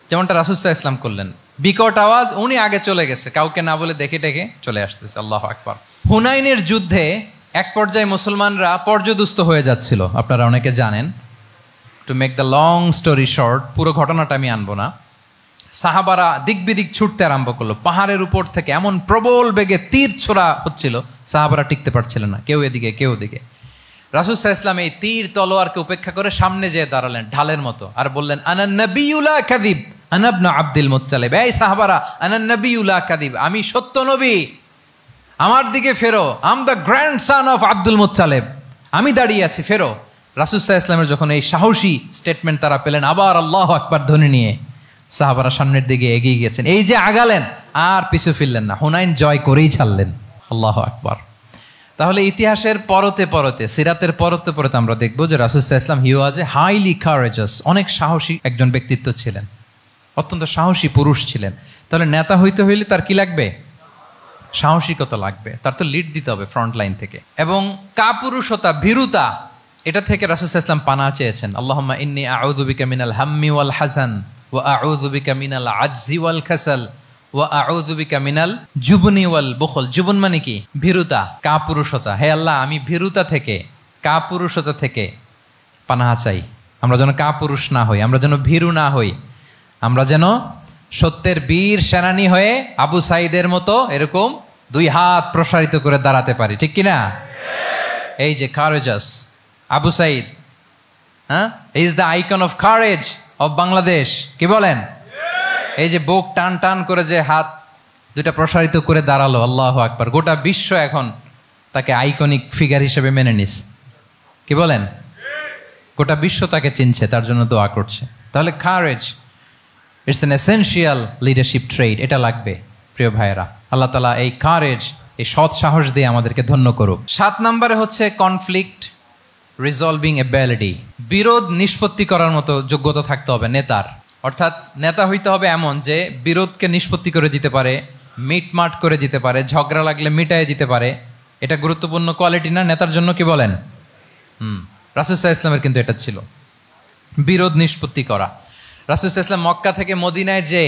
যেমনটা রাসূল সাল্লাল্লাহু আলাইহি ওয়াসাল্লাম করলেন। বিকট আওয়াজ, উনি আগে চলে গেছে, কাউকে না বলে দেখে টেকে চলে আসতেছে। আল্লাহু আকবার। হুনাইনের যুদ্ধে এক পর্যায়ে মুসলমানরা পর্যদুস্ত হয়ে যাচ্ছিল, আপনারা অনেকে জানেন। To make the long story short, পুরো ঘটনাটা আমি আনবো না। সাহাবারা দিক বিদিক ছুটতে আরম্ভ করলো, পাহাড়ের উপর থেকে এমন প্রবল বেগে তীর ছোড়া হচ্ছিল, সাহাবারা টিকতে পারছিলেন না, কেউ এদিকে কেউ ওদিকে। রাসূল সাল্লাল্লাহু আলাইহি ওয়াসাল্লাম এই তীর তলোয়ারকে উপেক্ষা করে সামনে যেয়ে দাঁড়ালেন ঢালের মতো, আর বললেন, আনা নবিয়্যু লা কাযিব, আনা ইবনু আব্দুল মুত্তালিব। এই সাহাবারা, আনা নবিয়্যু লা কাযিব, আমি সত্য নবী, আমার দিকে ফেরো, am the grandson of Abdul Muttalib, আমি দাঁড়িয়ে আছি, ফেরো। রাসূল সাল্লাল্লাহু আলাইহি ওয়াসাল্লামের যখন এই সাহসী স্টেটমেন্ট তারা পেলেন, আবার আল্লাহু আকবার ধ্বনি নিয়ে সাহাবারা সামনের দিকে এগিয়ে গেছেন। এই যে আগালেন, আর পিছু ফিরলেন না, হুনাইন জয় করেই ছাড়লেন। আল্লাহু আকবার। তাহলে ইতিহাসের পরতে পরতে, সিরাতের পরতে পরতে আমরা দেখবো যে রাসূল সাল্লাল্লাহু আলাইহি ওয়াসাল্লাম হি ওয়াজ এ হাইলি কারেজাস, অনেক সাহসী একজন ব্যক্তিত্ব ছিলেন, অত্যন্ত সাহসী পুরুষ ছিলেন। তাহলে নেতা হইতে হইলে তার কি লাগবে? সাহসিকতা লাগবে, তার তো লিড দিতে হবে ফ্রন্ট লাইন থেকে। এবং কাপুরুষতা, ভীরুতা, এটা থেকে রাসূল সাল্লাল্লাহু আলাইহি ওয়াসাল্লাম পানাহ চেয়েছেন। আল্লাহুম্মা ইন্নী আউযু বিকা মিনাল হাম্মি ওয়াল হাসান ওয়া আউযু বিকা মিনাল আজজি ওয়াল কাসাল ওয়া আউযু বিকা মিনাল জুবনি ওয়াল বুখল। জুবন মানে কি? ভীরুতা, কাপুরুষতা। হে আল্লাহ, আমি ভীরুতা থেকে, কাপুরুষতা থেকে পানাহ চাই। আমরা যেন কাপুরুষ না হই, আমরা যেন ভীরু না হই, আমরা যেন সত্যের বীর সেনানী হয়ে আবু সাঈদের মতো এরকম 2 হাত প্রসারিত করে দাঁড়াতে পারি, ঠিক কিনা? এই যে কারেজাস আবু সাঈদ, হ্যাঁ, is the icon of courage of Bangladesh. কি বলেন? এই যে বুক টান টান করে যে হাত 2টা প্রসারিত করে দাঁড়ালো, আল্লাহু আকবার। গোটা বিশ্ব এখন তাকে আইকনিক ফিগার হিসেবে মেনে নিস, কি বলেন? গোটা বিশ্ব তাকে চিনছে, তার জন্য দোয়া করছে। তাহলে courage it's an essential leadership trade, এটা লাগবে প্রিয় ভাইয়েরা। আল্লাহ তাআলা এই কারেজ, এই সৎ সাহস দিয়ে আমাদেরকে ধন্য করুক। 7 নম্বরে হচ্ছে কনফ্লিক্ট রিজলভিং এবিলিটি, বিরোধ নিষ্পত্তি করার মতো যোগ্যতা থাকতে হবে নেতার। অর্থাৎ নেতা হইতে হবে এমন যে বিরোধকে নিষ্পত্তি করে দিতে পারে, মিটমাট করে দিতে পারে, ঝগড়া লাগলে মিটায়ে দিতে পারে। এটা গুরুত্বপূর্ণ কোয়ালিটি না নেতার জন্য, কি বলেন? রাসূল সাল্লাল্লাহু আলাইহি ওয়াসাল্লামের কিন্তু এটা ছিল, বিরোধ নিষ্পত্তি করা। রাসূল সাল্লাল্লাহু আলাইহি ওয়াসাল্লাম মক্কা থেকে মদিনায় যে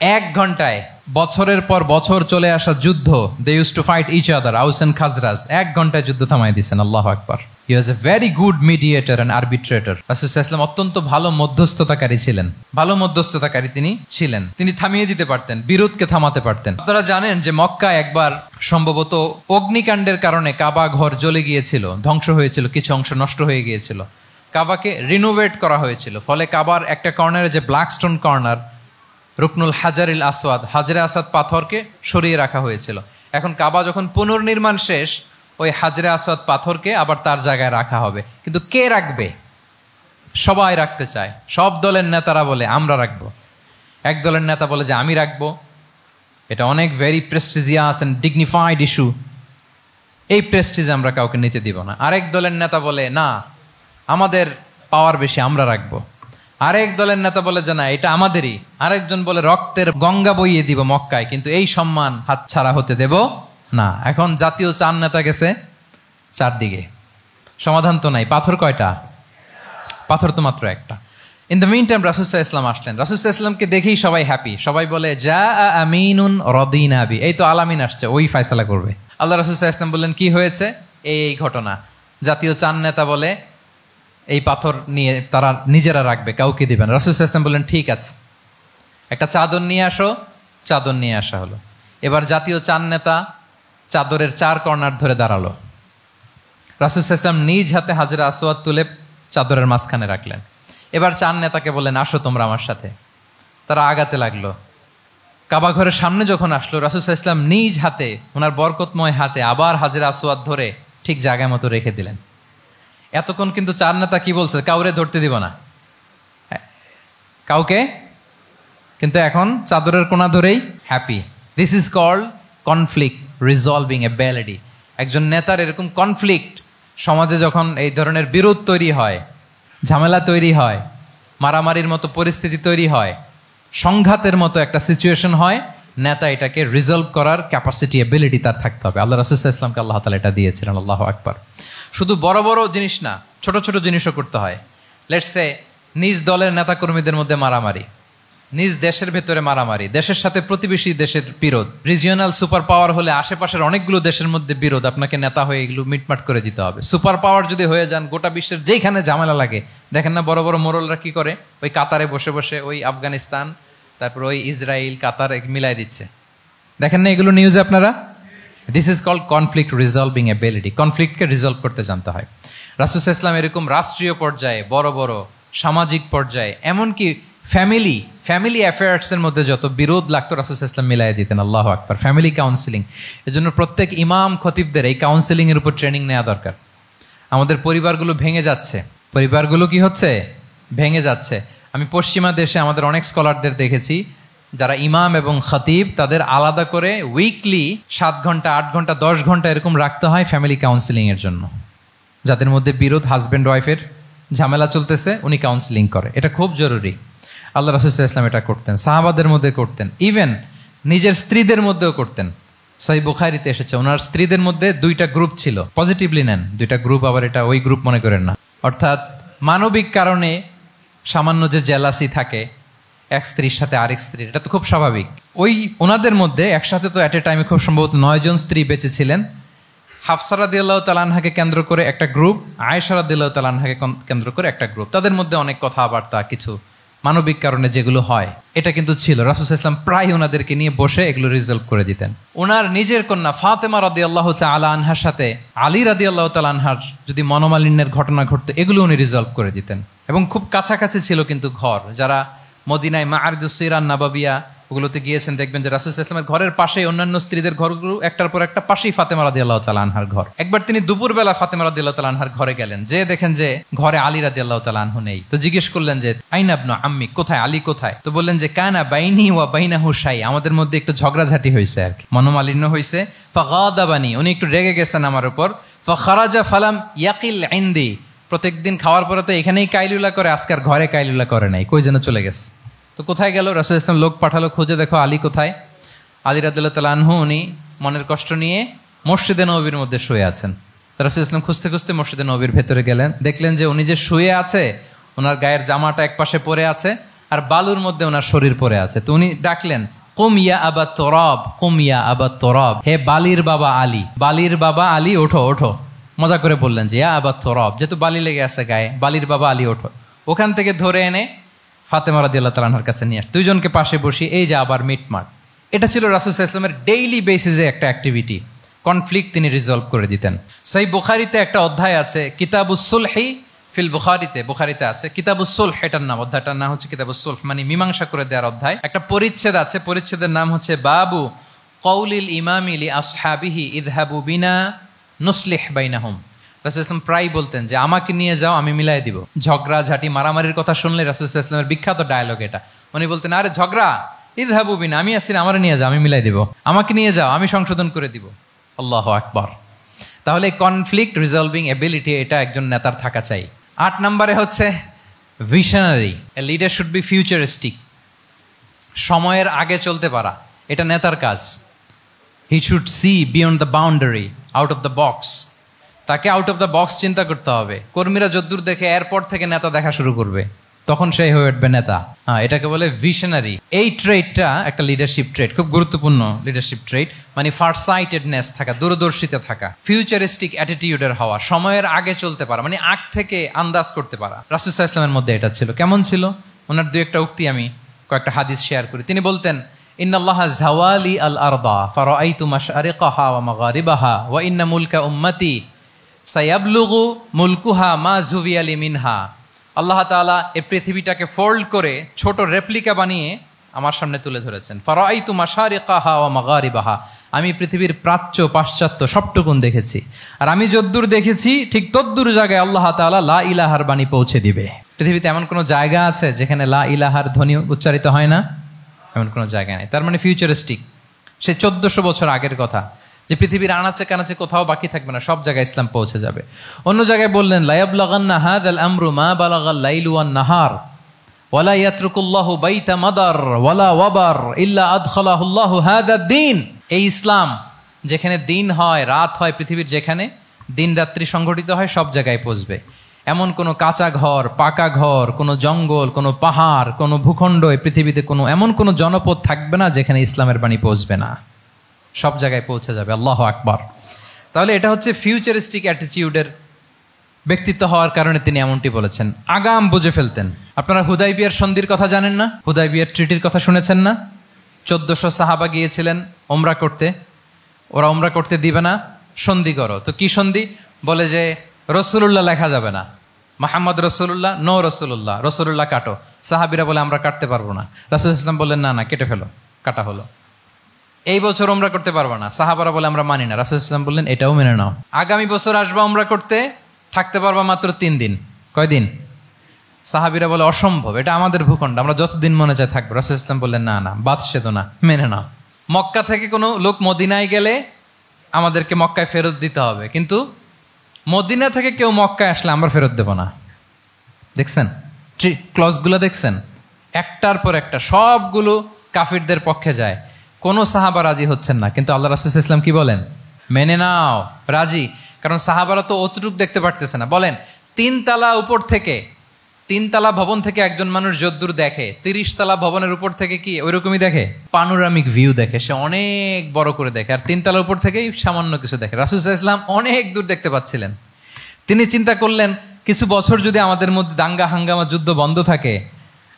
1 ঘন্টায় বছরের পর বছর চলে আসা যুদ্ধ, they use to fight each other, Aws and Khazraj, 1 ঘন্টায় যুদ্ধ থামাই দিয়েছেন। আল্লাহু আকবার। He was a very good mediator and arbitrator. রাসূল সাল্লাল্লাহু আলাইহি ওয়াসাল্লাম অত্যন্ত ভালো মধ্যস্থতাকারী ছিলেন, ভালো মধ্যস্থতাকারী তিনি ছিলেন। তিনি থামিয়ে দিতে পারতেন, বিরোধকে থামাতে পারতেন। আপনারা জানেন যে মক্কায় একবার সম্ভবত অগ্নিকাণ্ডের কারণে কাবা ঘর জ্বলে গিয়েছিল, ধ্বংস হয়েছিল, কিছু অংশ নষ্ট হয়ে গিয়েছিল। কাবাকে রিনোভেট করা হয়েছিল, ফলে কাবার একটা কর্নারে যে ব্ল্যাক স্টোন কর্নার, রুকনুল হাজারিল আসওয়াদ, হাজরে আসওয়াদ পাথরকে সরিয়ে রাখা হয়েছিল। এখন কাবা যখন পুনর্নির্মাণ শেষ, ওই হাজরে আসওয়াদ পাথরকে আবার তার জায়গায় রাখা হবে। কিন্তু কে রাখবে? সবাই রাখতে চায়, সব দলের নেতারা বলে আমরা রাখবো। এক দলের নেতা বলে যে আমি রাখবো, এটা অনেক very prestigious and dignified issue, এই প্রেস্টিজ আমরা কাউকে নিতে দিব না। আরেক দলের নেতা বলে না, আমাদের পাওয়ার বেশি, আমরা রাখবো। আরেক দলের নেতা বলে যে না, এটা আমাদেরই। আরেকজন বলে রক্তের গঙ্গা বইয়ে দিব মক্কায়, কিন্তু এই সম্মান হাতছাড়া হতে দেব না। এখন জাতীয় 4 নেতা গেছে 4 দিকে, সমাধান তো নাই। পাথর কয়টা? পাথর তো মাত্র একটা। ইন দ্য মিন টাইম রাসূল সাল্লাল্লাহু আলাইহি ওয়াসাল্লাম আসলেন। রাসূল সাল্লাল্লাহু আলাইহি ওয়াসাল্লামকে দেখেই সবাই হ্যাপি, সবাই বলে যা আমিনুন রদিনা বি, এই তো আলামিন আসছে, ওই ফয়সালা করবে। আল্লাহ রাসূল সাল্লাল্লাহু আলাইহি ওয়াসাল্লাম বললেন কি হয়েছে? এই ঘটনা। জাতীয় 4 নেতা বলে এই পাথর নিয়ে তারা নিজেরা রাখবে, কাউকে দিবেন। রাসূল সাল্লাল্লাহু আলাইহি ওয়াসাল্লাম বললেন ঠিক আছে, একটা চাদর নিয়ে আসো। চাদর নিয়ে আসা হলো। এবার জাতীয় 4 নেতা চাদরের 4 কর্নার ধরে দাঁড়ালো। রাসূল সাল্লাল্লাহু আলাইহি ওয়াসাল্লাম নিজ হাতে হাজরে আসওয়াদ তুলে চাদরের মাঝখানে রাখলেন। এবার 4 নেতাকে বললেন আসো তোমরা আমার সাথে। তারা আগাতে লাগলো। কাবা ঘরের সামনে যখন আসলো, রাসূল সাল্লাল্লাহু আলাইহি ওয়াসাল্লাম নিজ হাতে, ওনার বরকতময় হাতে আবার হাজরে আসওয়াদ ধরে ঠিক জায়গায় মতো রেখে দিলেন। এতক্ষণ কিন্তু 4 নেতা কি বলছে? কাউরে ধরতে দিব না, কাউকে। কিন্তু এখন চাদরের কোনা ধরেই happy. This is called conflict resolving ability. একজন নেতার এরকম কনফ্লিক্ট, সমাজে যখন এই ধরনের বিরোধ তৈরি হয়, ঝামেলা তৈরি হয়, মারামারির মতো পরিস্থিতি তৈরি হয়, সংঘাতের মতো একটা সিচুয়েশন হয়, নেতা এটাকে রিজলভ করার ক্যাপাসিটি, এবিলিটি তার থাকতে হবে। আল্লাহ রাসূল সাল্লাল্লাহু আলাইহি ওয়াসাল্লামকে আল্লাহ তাআলা এটা দিয়েছিলেন। আল্লাহু আকবার। শুধু বড় বড় জিনিস না, ছোট ছোট জিনিসও করতে হয়। লেটস সে নিজ দলের নেতা কর্মীদের মধ্যে মারামারি, নিজ দেশের ভেতরে মারামারি, দেশের সাথে প্রতিবেশী দেশের বিরোধ, রিজিওনাল সুপার পাওয়ার হলে আশেপাশের অনেকগুলো দেশের মধ্যে বিরোধ, আপনাকে নেতা হয়ে এগুলো মিটমাট করে দিতে হবে। সুপার পাওয়ার যদি হয়ে যান, গোটা বিশ্বের যেখানে ঝামেলা লাগে, দেখেন না বড় বড় মোড়লরা কি করে? ওই কাতারে বসে বসে ওই আফগানিস্তান, তারপর ওই ইসরায়েল, কাতার মিলাই দিচ্ছে, দেখেন না এগুলো নিউজে আপনারা? This is called conflict resolving ability. কনফ্লিক্টকে রিজলভ করতে জানতে হয়। রাসূল সাল্লাল্লাহু আলাইহি ওয়াসাল্লাম এরকম রাষ্ট্রীয় পর্যায়ে, বড় বড় সামাজিক পর্যায়ে, এমনকি ফ্যামিলি অ্যাফেয়ার্সের মধ্যে যত বিরোধ লাগতো রাসূল সাল্লাল্লাহু আলাইহি ওয়াসাল্লাম মিলাই দিতেন। আল্লাহু আকবার। ফ্যামিলি কাউন্সিলিং, এজন্য প্রত্যেক ইমাম খতিবদের এই কাউন্সিলিং এর উপর ট্রেনিং নেওয়া দরকার। আমাদের পরিবারগুলো ভেঙে যাচ্ছে, পরিবারগুলো কি হচ্ছে? ভেঙে যাচ্ছে। আমি পশ্চিমা দেশে আমাদের অনেক স্কলারদের দেখেছি, যারা ইমাম এবং খতিব, তাদের আলাদা করে উইকলি 7 ঘন্টা, 8 ঘন্টা, 10 ঘন্টা এরকম রাখতে হয় ফ্যামিলি কাউন্সিলিং এর জন্য। যাদের মধ্যে বিরোধ, হাজব্যান্ড ওয়াইফের ঝামেলা চলতেছে, উনি কাউন্সিলিং করে। এটা খুব জরুরি। আল্লাহ রাসূল সাল্লাল্লাহু আলাইহি ওয়াসাল্লাম এটা করতেন, সাহাবাদের মধ্যে করতেন, ইভেন নিজের স্ত্রীদের মধ্যেও করতেন। সহিহ বুখারীতে এসেছে, ওনার স্ত্রীদের মধ্যে 2টা গ্রুপ ছিল। পজিটিভলি নেন, 2টা গ্রুপ, আবার এটা ওই গ্রুপ মনে করেন না। অর্থাৎ মানবিক কারণে সামান্য যে জেলাসি থাকে এক স্ত্রীর সাথে আরেক স্ত্রীর, এটা তো খুব স্বাভাবিক। ওই ওনাদের মধ্যে একসাথে তো অ্যাট এ টাইমে খুব সম্ভবত 9 জন স্ত্রী বেঁচে ছিলেন। হাফসা রাদিয়াল্লাহু তাআলা আনহাকে কেন্দ্র করে একটা গ্রুপ, আয়েশা রাদিয়াল্লাহু তাআলা আনহাকে কেন্দ্র করে একটা গ্রুপ। তাদের মধ্যে অনেক কথাবার্তা, কিছু মানবিক কারণে যেগুলো হয়, এটা কিন্তু ছিল। রাসূল সাল্লাল্লাহু আলাইহি ওয়াসাল্লাম প্রায় ওনাদেরকে নিয়ে বসে এগুলো রিজলভ করে দিতেন। ওনার নিজের কন্যা ফাতেমা রাদিয়াল্লাহু তাআলা আনহার সাথে আলী রাদিয়াল্লাহু তাআলা আনহার যদি মনোমালিন্যের ঘটনা ঘটতো, এগুলো উনি রিজলভ করে দিতেন। এবং খুব কাছাকাছি ছিল কিন্তু ঘর। যারা মদিনায় মাআরিদুস সিরান নাবাবিয়া ওগুলোতে গিয়েছেন, দেখবেন যে রাসূল সাল্লাল্লাহু আলাইহি ওয়াসাল্লামের ঘরের পাশে অন্যান্য স্ত্রীদের ঘরগুলো একটার পর একটা, পাশেই ফাতেমা রাদিয়াল্লাহু তাআলা আনহার ঘর। একবার তিনি দুপুরবেলা ফাতেমা রাদিয়াল্লাহু তাআলা আনহার ঘরে গেলেন, যে দেখেন যে ঘরে আলী রাদিয়াল্লাহু তাআলা আনহু নেই। তো জিজ্ঞেস করলেন যে আইনা ইবনু আম্মি, কোথায় আলী কোথায়? তো বললেন যে কানা বাইনি ওয়া বাইনাহু শাই, আমাদের মধ্যে একটু ঝগড়াঝাটি হয়েছে আর কি, মনোমালিন্য হয়েছে। ফাগাদাবানি, উনি একটু রেগে গেছেন আমার উপর। ফাখারাজা ফালাম ইয়াকিল ইনদি, প্রত্যেকদিন খাওয়ার পরে তো এখানেই কাইলুলা করে, আজকার ঘরে কাইলুলা করে নাই, কই যেন চলে গেছে। তো কোথায় গেল? রাসূল সাল্লাল্লাহু আলাইহি ওয়াসাল্লাম লোক পাঠালো, খুঁজে দেখো আলী কোথায়। আলী রাদিয়াল্লাহু তাআলা আনহু উনি মনের কষ্ট নিয়ে মসজিদে নববীর মধ্যে শুয়ে আছেন। তো রাসূল সাল্লাল্লাহু আলাইহি ওয়াসাল্লাম খুঁজতে খুঁজতে মসজিদে নববীর ভেতরে গেলেন, দেখলেন যে উনি যে শুয়ে আছে, ওনার গায়ের জামাটা এক পাশে পড়ে আছে আর বালুর মধ্যে ওনার শরীর পড়ে আছে। তো উনি ডাকলেন, কুম ইয়া আবা তুরাব, কুম ইয়া আবা তুরাব, হে বালির বাবা আলী, বালির বাবা আলী ওঠো ওঠো। মজা করে বললেন যে ইয়া আবা তুরাব, যেহেতু বালি লেগে আছে গায়ে, বালির বাবা আলী ওঠো। ওখান থেকে ধরে এনে ফাতেমা রাদিয়াল্লাহু তাআলা আনহার কাছে নিয়ে দুইজনকে পাশে বসি, এই যে আবার মিটমাট। এটা ছিল রাসূল সাল্লাল্লাহু আলাইহি ওয়াসাল্লামের ডেইলি বেসিসে একটা অ্যাক্টিভিটি। কনফ্লিক্ট তিনি রিজলভ করে দিতেন। সহিহ বুখারীতে একটা অধ্যায় আছে কিতাবুস সুলহি ফিল বুখারীতে, বুখারীতে আছে কিতাবুস সুলহ, এটার নাম, অধ্যায়টার নাম হচ্ছে কিতাবুস সুলহ, মানে মীমাংসা করে দেওয়ার অধ্যায়। একটা পরিচ্ছেদ আছে, পরিচ্ছেদের নাম হচ্ছে বাবু কওলিল ইমামি লি আসহাবিহি ইযহাবু বিনা নুসলিহ বাইনাহুম। রাসূল সাল্লাল্লাহু আলাইহি ওয়াসাল্লাম প্রায় বলতেন যে আমাকে নিয়ে যাও, আমি মিলাই দিব। ঝগড়া ঝাঁটি মারামারির কথা শুনলে রাসূল সাল্লাল্লাহু আলাইহি ওয়াসাল্লামের বিখ্যাত ডায়লগ এটা, উনি বলতেন আরে ঝগড়া, ইযহাবু বিনা, আমি আছি, আমারে নিয়ে যাও, আমি মিলাই দিব, আমাকে নিয়ে যাও, আমি সংশোধন করে দিব। আল্লাহু আকবার। তাহলে কনফ্লিক্ট রিজলভিং এবিলিটি এটা একজন নেতার থাকা চাই। 8 নম্বরে হচ্ছে visionary. A leader should be futuristic, সময়ের আগে চলতে পারা, এটা নেতার কাজ। He should see beyond the boundary, out of the box. তাকে আউট অফ দ্য বক্স চিন্তা করতে হবে। কর্মীরা যদ্দূর দেখে এরপর থেকে নেতা দেখা শুরু করবে, তখন সেই হয়ে উঠবে নেতা। এটাকে বলে ভিশনারি। এই ট্রেডটা একটা লিডারশিপ ট্রেড, খুব গুরুত্বপূর্ণ লিডারশিপ ট্রেড, মানে ফারসাইটেডনেস থাকা, দূরদর্শিতা থাকা, ফিউচারিস্টিক অ্যাটিটিউডের হওয়া, সময়ের আগে চলতে পারা, মানে আগ থেকে আন্দাজ করতে পারা। রাসূল সাল্লাল্লাহু আলাইহি ওয়াসাল্লামের মধ্যে এটা ছিল। কেমন ছিল? ওনার দুই একটা উক্তি আমি কয়েকটা হাদিস শেয়ার করি। তিনি বলতেন ইন্নাল্লাহা যাওয়ালি আল আরদা ফারাআইতু মাশআরিকাহা ওয়া মাগারিবাহা ওয়া ইন্না মুলকা উম্মতি সায়াবলুগু মুলকুহা মা যুবিয়ালি মিনহা। আল্লাহ তাআলা এই পৃথিবীটাকে ফোল্ড করে ছোট রেপ্লিকা বানিয়ে আমার সামনে তুলে ধরেছেন। ফারাআইতু মাশারিকাহা ওয়া মাগারিবাহা, আমি পৃথিবীর প্রাচ্য পাশ্চাত্য সবটুকুন দেখেছি, আর আমি যদ্দূর দেখেছি ঠিক তদ্দূর জায়গায় আল্লাহ তাআলা লা ইলাহার বাণী পৌঁছে দিবে। পৃথিবীতে এমন কোনো জায়গা আছে যেখানে লা ইলাহার ধ্বনি উচ্চারিত হয় না? এমন কোনো জায়গা নেই। তার মানে ফিউচারিস্টিক, সে 1400 বছর আগের কথা, যে পৃথিবীর আনাচে কানাচে কোথাও বাকি থাকবে না, সব জায়গায় ইসলাম পৌঁছে যাবে। অন্য জায়গায় বললেন লায়াবলাগান্না হাযাল আমরু মা বালাগাল লাইলু ওয়ান নাহার ওয়ালা ইয়াতরুকুল্লাহু বাইতা মাদার ওয়ালা ওয়াবার ইল্লা আদখালাহুল্লাহু হাযাদ দ্বীন। এই ইসলাম যেখানে দিন হয় রাত হয়, পৃথিবীর যেখানে দিন রাত্রি সংঘটিত হয়, সব জায়গায় পৌঁছবে। এমন কোনো কাঁচা ঘর, পাকা ঘর, কোনো জঙ্গল, কোনো পাহাড়, কোনো ভূখণ্ড এই পৃথিবীতে কোনো এমন কোনো জনপদ থাকবে না যেখানে ইসলামের বাণী পৌঁছবে না, সব জায়গায় পৌঁছে যাবে। আল্লাহু আকবার। তাহলে এটা হচ্ছে ফিউচারিস্টিক অ্যাটিটিউডের ব্যক্তিত্ব হওয়ার কারণে তিনি এমনটি বলেছেন। আগাম বুঝে ফেলতেন। আপনারা হুদাইবিয়ার সন্ধির কথা জানেন না? হুদাইবিয়ার ট্রিটির কথা শুনেছেন না? 1400 সাহাবা গিয়েছিলেন ওমরা করতে, ওরা ওমরা করতে দিবে না, সন্ধি করো। তো কি সন্ধি? বলে যে রসুলুল্লাহ লেখা যাবে না, মুহাম্মদ রসুলুল্লাহ, নো রসুলুল্লাহ, রসুলুল্লাহ কাটো। সাহাবিরা বলে আমরা কাটতে পারবো না। রাসূল ইসলাম বললেন না না, কেটে ফেলো, কাটা হলো। এই বছর ওমরা করতে পারবো না, সাহাবারা বলে আমরা মানি না। রাসূল ইসলাম বললেন এটাও মেনে নাও। আগামী বছর আসবা ওমরা করতে, থাকতে পারবা মাত্র 3 দিন। কয়দিন? সাহাবিরা বলে অসম্ভব, এটা আমাদের ভূখণ্ড, আমরা যতদিন মনে চায় থাকবো। রাসূল ইসলাম বললেন না না, বাদশাহ না, মেনে নাও। মক্কা থেকে কোনো লোক মদিনায় গেলে আমাদেরকে মক্কায় ফেরত দিতে হবে, কিন্তু মদিনা থেকে কেউ মক্কায় আসলে আমরা ফেরত দেব না। দেখছেন ক্লজগুলো? দেখছেন একটার পর একটা, সবগুলো কাফিরদের পক্ষে যায়। কোনো সাহাবা রাজি হচ্ছেন না, কিন্তু আল্লাহ রাসূল সাল্লাল্লাহু আলাইহি ওয়াসাল্লাম কি বলেন? মেনে নাও, রাজি। কারণ সাহাবারা তো অতটুক দেখতে পারতেছে না। বলেন 3 তালা উপর থেকে, 3 তালা ভবন থেকে একজন মানুষ যদ্দূর দেখে, 30 তালা ভবনের উপর থেকে কি ওইরকমই দেখে? পানোরামিক ভিউ দেখে, সে অনেক বড় করে দেখে। আর 3 তালা উপর থেকেই সামান্য কিছু দেখে। রাসূল সাল্লাল্লাহু আলাইহি ওয়াসাল্লাম অনেক দূর দেখতে পাচ্ছিলেন। তিনি চিন্তা করলেন কিছু বছর যদি আমাদের মধ্যে দাঙ্গা হাঙ্গামা যুদ্ধ বন্ধ থাকে,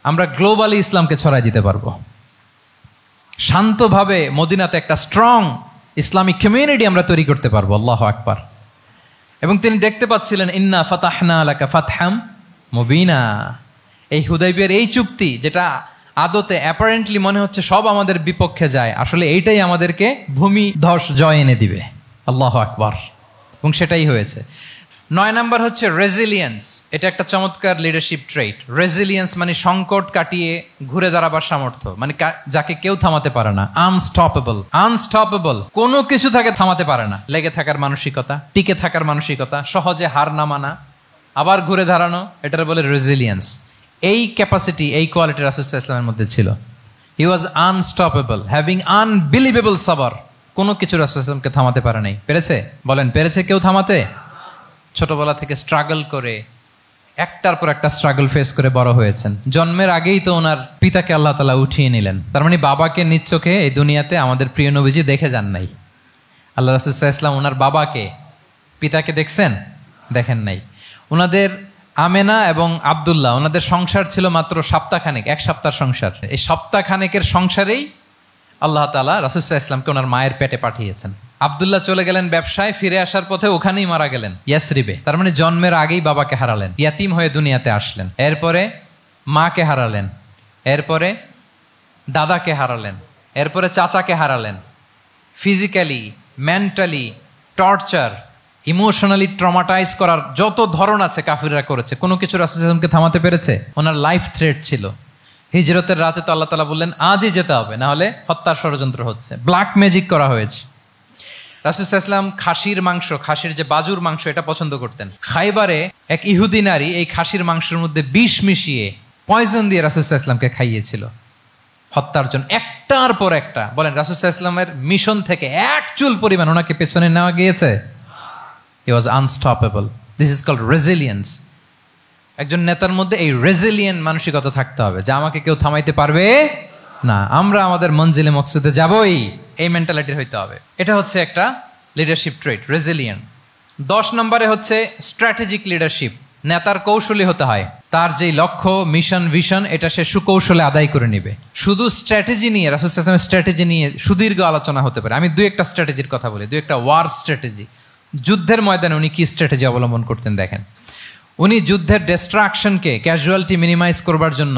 আমরা গ্লোবালি ইসলামকে ছড়াই দিতে পারবো। শান্তভাবে মদিনাতে একটা স্ট্রং ইসলামিক কমিউনিটি আমরা তৈরি করতে পারবো। আল্লাহু আকবার। এবং তিনি দেখতে পাচ্ছিলেন ইন্না ফাতাহনা লাকা ফাতহাম মুবিনা, এই হুদাইবিয়ার এই চুক্তি যেটা আদতে অ্যাপারেন্টলি মনে হচ্ছে সব আমাদের বিপক্ষে যায়, আসলে এইটাই আমাদেরকে ভূমি ধস জয় এনে দিবে। আল্লাহু আকবার। এবং সেটাই হয়েছে। 9 নাম্বার হচ্ছে রেজিলিয়েন্স। এটা একটা চমৎকার লিডারশিপ ট্রেট। রেজিলিয়েন্স মানে সংকট কাটিয়ে ঘুরে দাঁড়াবার সামর্থ্য, মানে যাকে কেউ থামাতে পারে না। আনস্টপেবল, কোনো কিছু তাকে থামাতে পারে না। লেগে থাকার মানসিকতা, টিকে থাকার মানসিকতা, সহজে হার না মানা, আবার ঘুরে দাঁড়ানো, এটার বলে রেজিলিয়েন্স। এই ক্যাপাসিটি, এই কোয়ালিটি রাসূল সাল্লাল্লাহু আলাইহি ওয়াসাল্লামের মধ্যে ছিল। হি ওয়াজ আনস্টপেবল, হ্যাভিং আনবিলিভেবল সাবর। কোনো কিছু রাসূল সাল্লাল্লাহু আলাইহি ওয়াসাল্লামকে থামাতে পারে নাই। পেরেছে? বলেন, পেরেছে কেউ থামাতে? ছোটবেলা থেকে স্ট্রাগল করে একটার পর একটা স্ট্রাগল ফেস করে বড় হয়েছেন। জন্মের আগেই তো ওনার পিতাকে আল্লাহ তাআলা উঠিয়ে নিলেন। তার মানে বাবাকে নিজ চোখে এই দুনিয়াতে আমাদের প্রিয় নবীজি দেখে যান নাই। আল্লাহ রাসূল সাল্লাল্লাহু আলাইহি ওয়াসাল্লাম ওনার বাবাকে, পিতাকে দেখছেন? দেখেন নাই। ওনাদের আমেনা এবং আব্দুল্লাহ, ওনাদের সংসার ছিল মাত্র সপ্তাহখানেক, 1 সপ্তাহ সংসার। এই সপ্তাহখানেকের সংসারেই আল্লাহ তাআলা রাসূল সাল্লাল্লাহু আলাইহি ওয়াসাল্লামকে ওনার মায়ের পেটে পাঠিয়েছেন। আব্দুল্লাহ চলে গেলেন ব্যবসায়, ফিরে আসার পথে ওখানেই মারা গেলেন, ইয়াসরিবে। তার মানে জন্মের আগেই বাবাকে হারালেন, ইয়াতিম হয়ে দুনিয়াতে আসলেন। এরপরে মাকে হারালেন, এরপরে দাদাকে হারালেন, এরপরে চাচাকে হারালেন। Physically, mentally torture, emotionally traumatise করার যত ধরন আছে কাফিররা করেছে, কোনো কিছু রাসূল সাল্লাল্লাহু আলাইহি ওয়াসাল্লামকে থামাতে পেরেছে? ওনার লাইফ থ্রেট ছিল। হিজরতের রাতে তো আল্লাহ তাআলা বললেন আজই যেতে হবে, না হলে হত্যার ষড়যন্ত্র হচ্ছে, ব্ল্যাক ম্যাজিক করা হয়েছে। রাসূল সাল্লাল্লাহু আলাইহি ওয়াসাল্লাম খাসির মাংস, খাসির যে বাজুর মাংস, এটা পছন্দ করতেন। খাইবারে এক ইহুদি নারী এই খাসির মাংসের মধ্যে বিষ মিশিয়ে, পয়জন দিয়ে রাসূল সাল্লাল্লাহু আলাইহি ওয়াসাল্লামকে খাইয়েছিল হত্যার জন্য, একটার পর একটা। বলেন, রাসূল সাল্লাল্লাহু আলাইহি ওয়াসাল্লামের মিশন থেকে এক চুল পরিমাণ ওনাকে পেছনে নেওয়া গিয়েছে? He was unstoppable. This is called resilience. একজন নেতার মধ্যে এই রেজিলিয়েন্ট মানসিকতা থাকতে হবে যে আমাকে কেউ থামাইতে পারবে না, আমরা আমাদের মঞ্জিলে মকসুদে যাবই, এই মেন্টালিটির হইতে হবে। এটা হচ্ছে একটা লিডারশিপ ট্রেট, রেজিলিয়েন্ট। 10 নম্বরে হচ্ছে স্ট্র্যাটেজিক লিডারশিপ। নেতার কৌশলী হতে হয়। তার যেই লক্ষ্য, মিশন, ভিশন, এটা সে সুকৌশলে আদায় করে নিবে। শুধু স্ট্র্যাটেজি নিয়ে, রাসূল সাল্লাল্লাহু আলাইহি ওয়াসাল্লামের স্ট্র্যাটেজি নিয়ে সুদীর্ঘ আলোচনা হতে পারে। আমি 2-1টা স্ট্র্যাটেজির কথা বলি, 2-1টা ওয়ার স্ট্র্যাটেজি। যুদ্ধের ময়দানে উনি কি স্ট্র্যাটেজি অবলম্বন করতেন দেখেন। উনি যুদ্ধের ডিস্ট্রাকশনকে, ক্যাজুয়ালিটি মিনিমাইজ করবার জন্য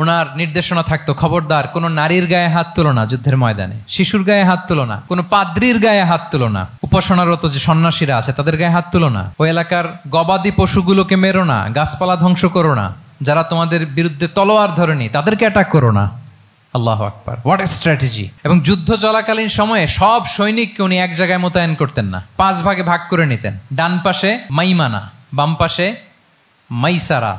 ওনার নির্দেশনা থাকতো, খবরদার কোনো নারীর গায়ে হাত তুলো না যুদ্ধের ময়দানে, শিশুর গায়ে হাত তুলো না, কোনো পাদ্রীর গায়ে হাত তুলো না, উপাসনারত যে সন্ন্যাসীরা আছে তাদের গায়ে হাত তুলো না, ওই এলাকার গবাদি পশুগুলোকে মেরো না, গাছপালা ধ্বংস করো না, যারা তোমাদের বিরুদ্ধে তলোয়ার ধরেনি তাদেরকে অ্যাটাক করো না। আল্লাহু আকবার, হোয়াট এ স্ট্র্যাটেজি! এবং যুদ্ধ চলাকালীন সময়ে সব সৈনিককে উনি এক জায়গায় মোতায়েন করতেন না, 5 ভাগে ভাগ করে নিতেন। ডান পাশে মাইমানা, বাম পাশে মাইসারা,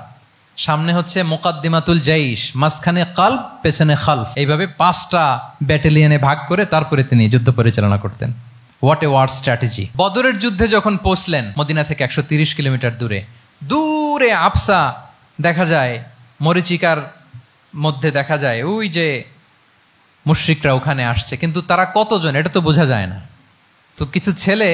সামনে হচ্ছে মুকাদ্দিমাতুল জাইশ, মাঝখানে কালব, পেছনে খালফ। এইভাবে 5টা ব্যাটালিয়নে ভাগ করে তারপরে তিনি যুদ্ধ পরিচালনা করতেন। What a war strategy! বদরের যুদ্ধে যখন পৌঁছলেন মদিনা থেকে 130 কিলোমিটার দূরে, দূরে আফসা দেখা যায়, মরিচিকার মধ্যে দেখা যায় ওই যে মুশরিকরা ওখানে আসছে, কিন্তু তারা কতজন এটা তো বোঝা যায় না। তো কিছু ছেলে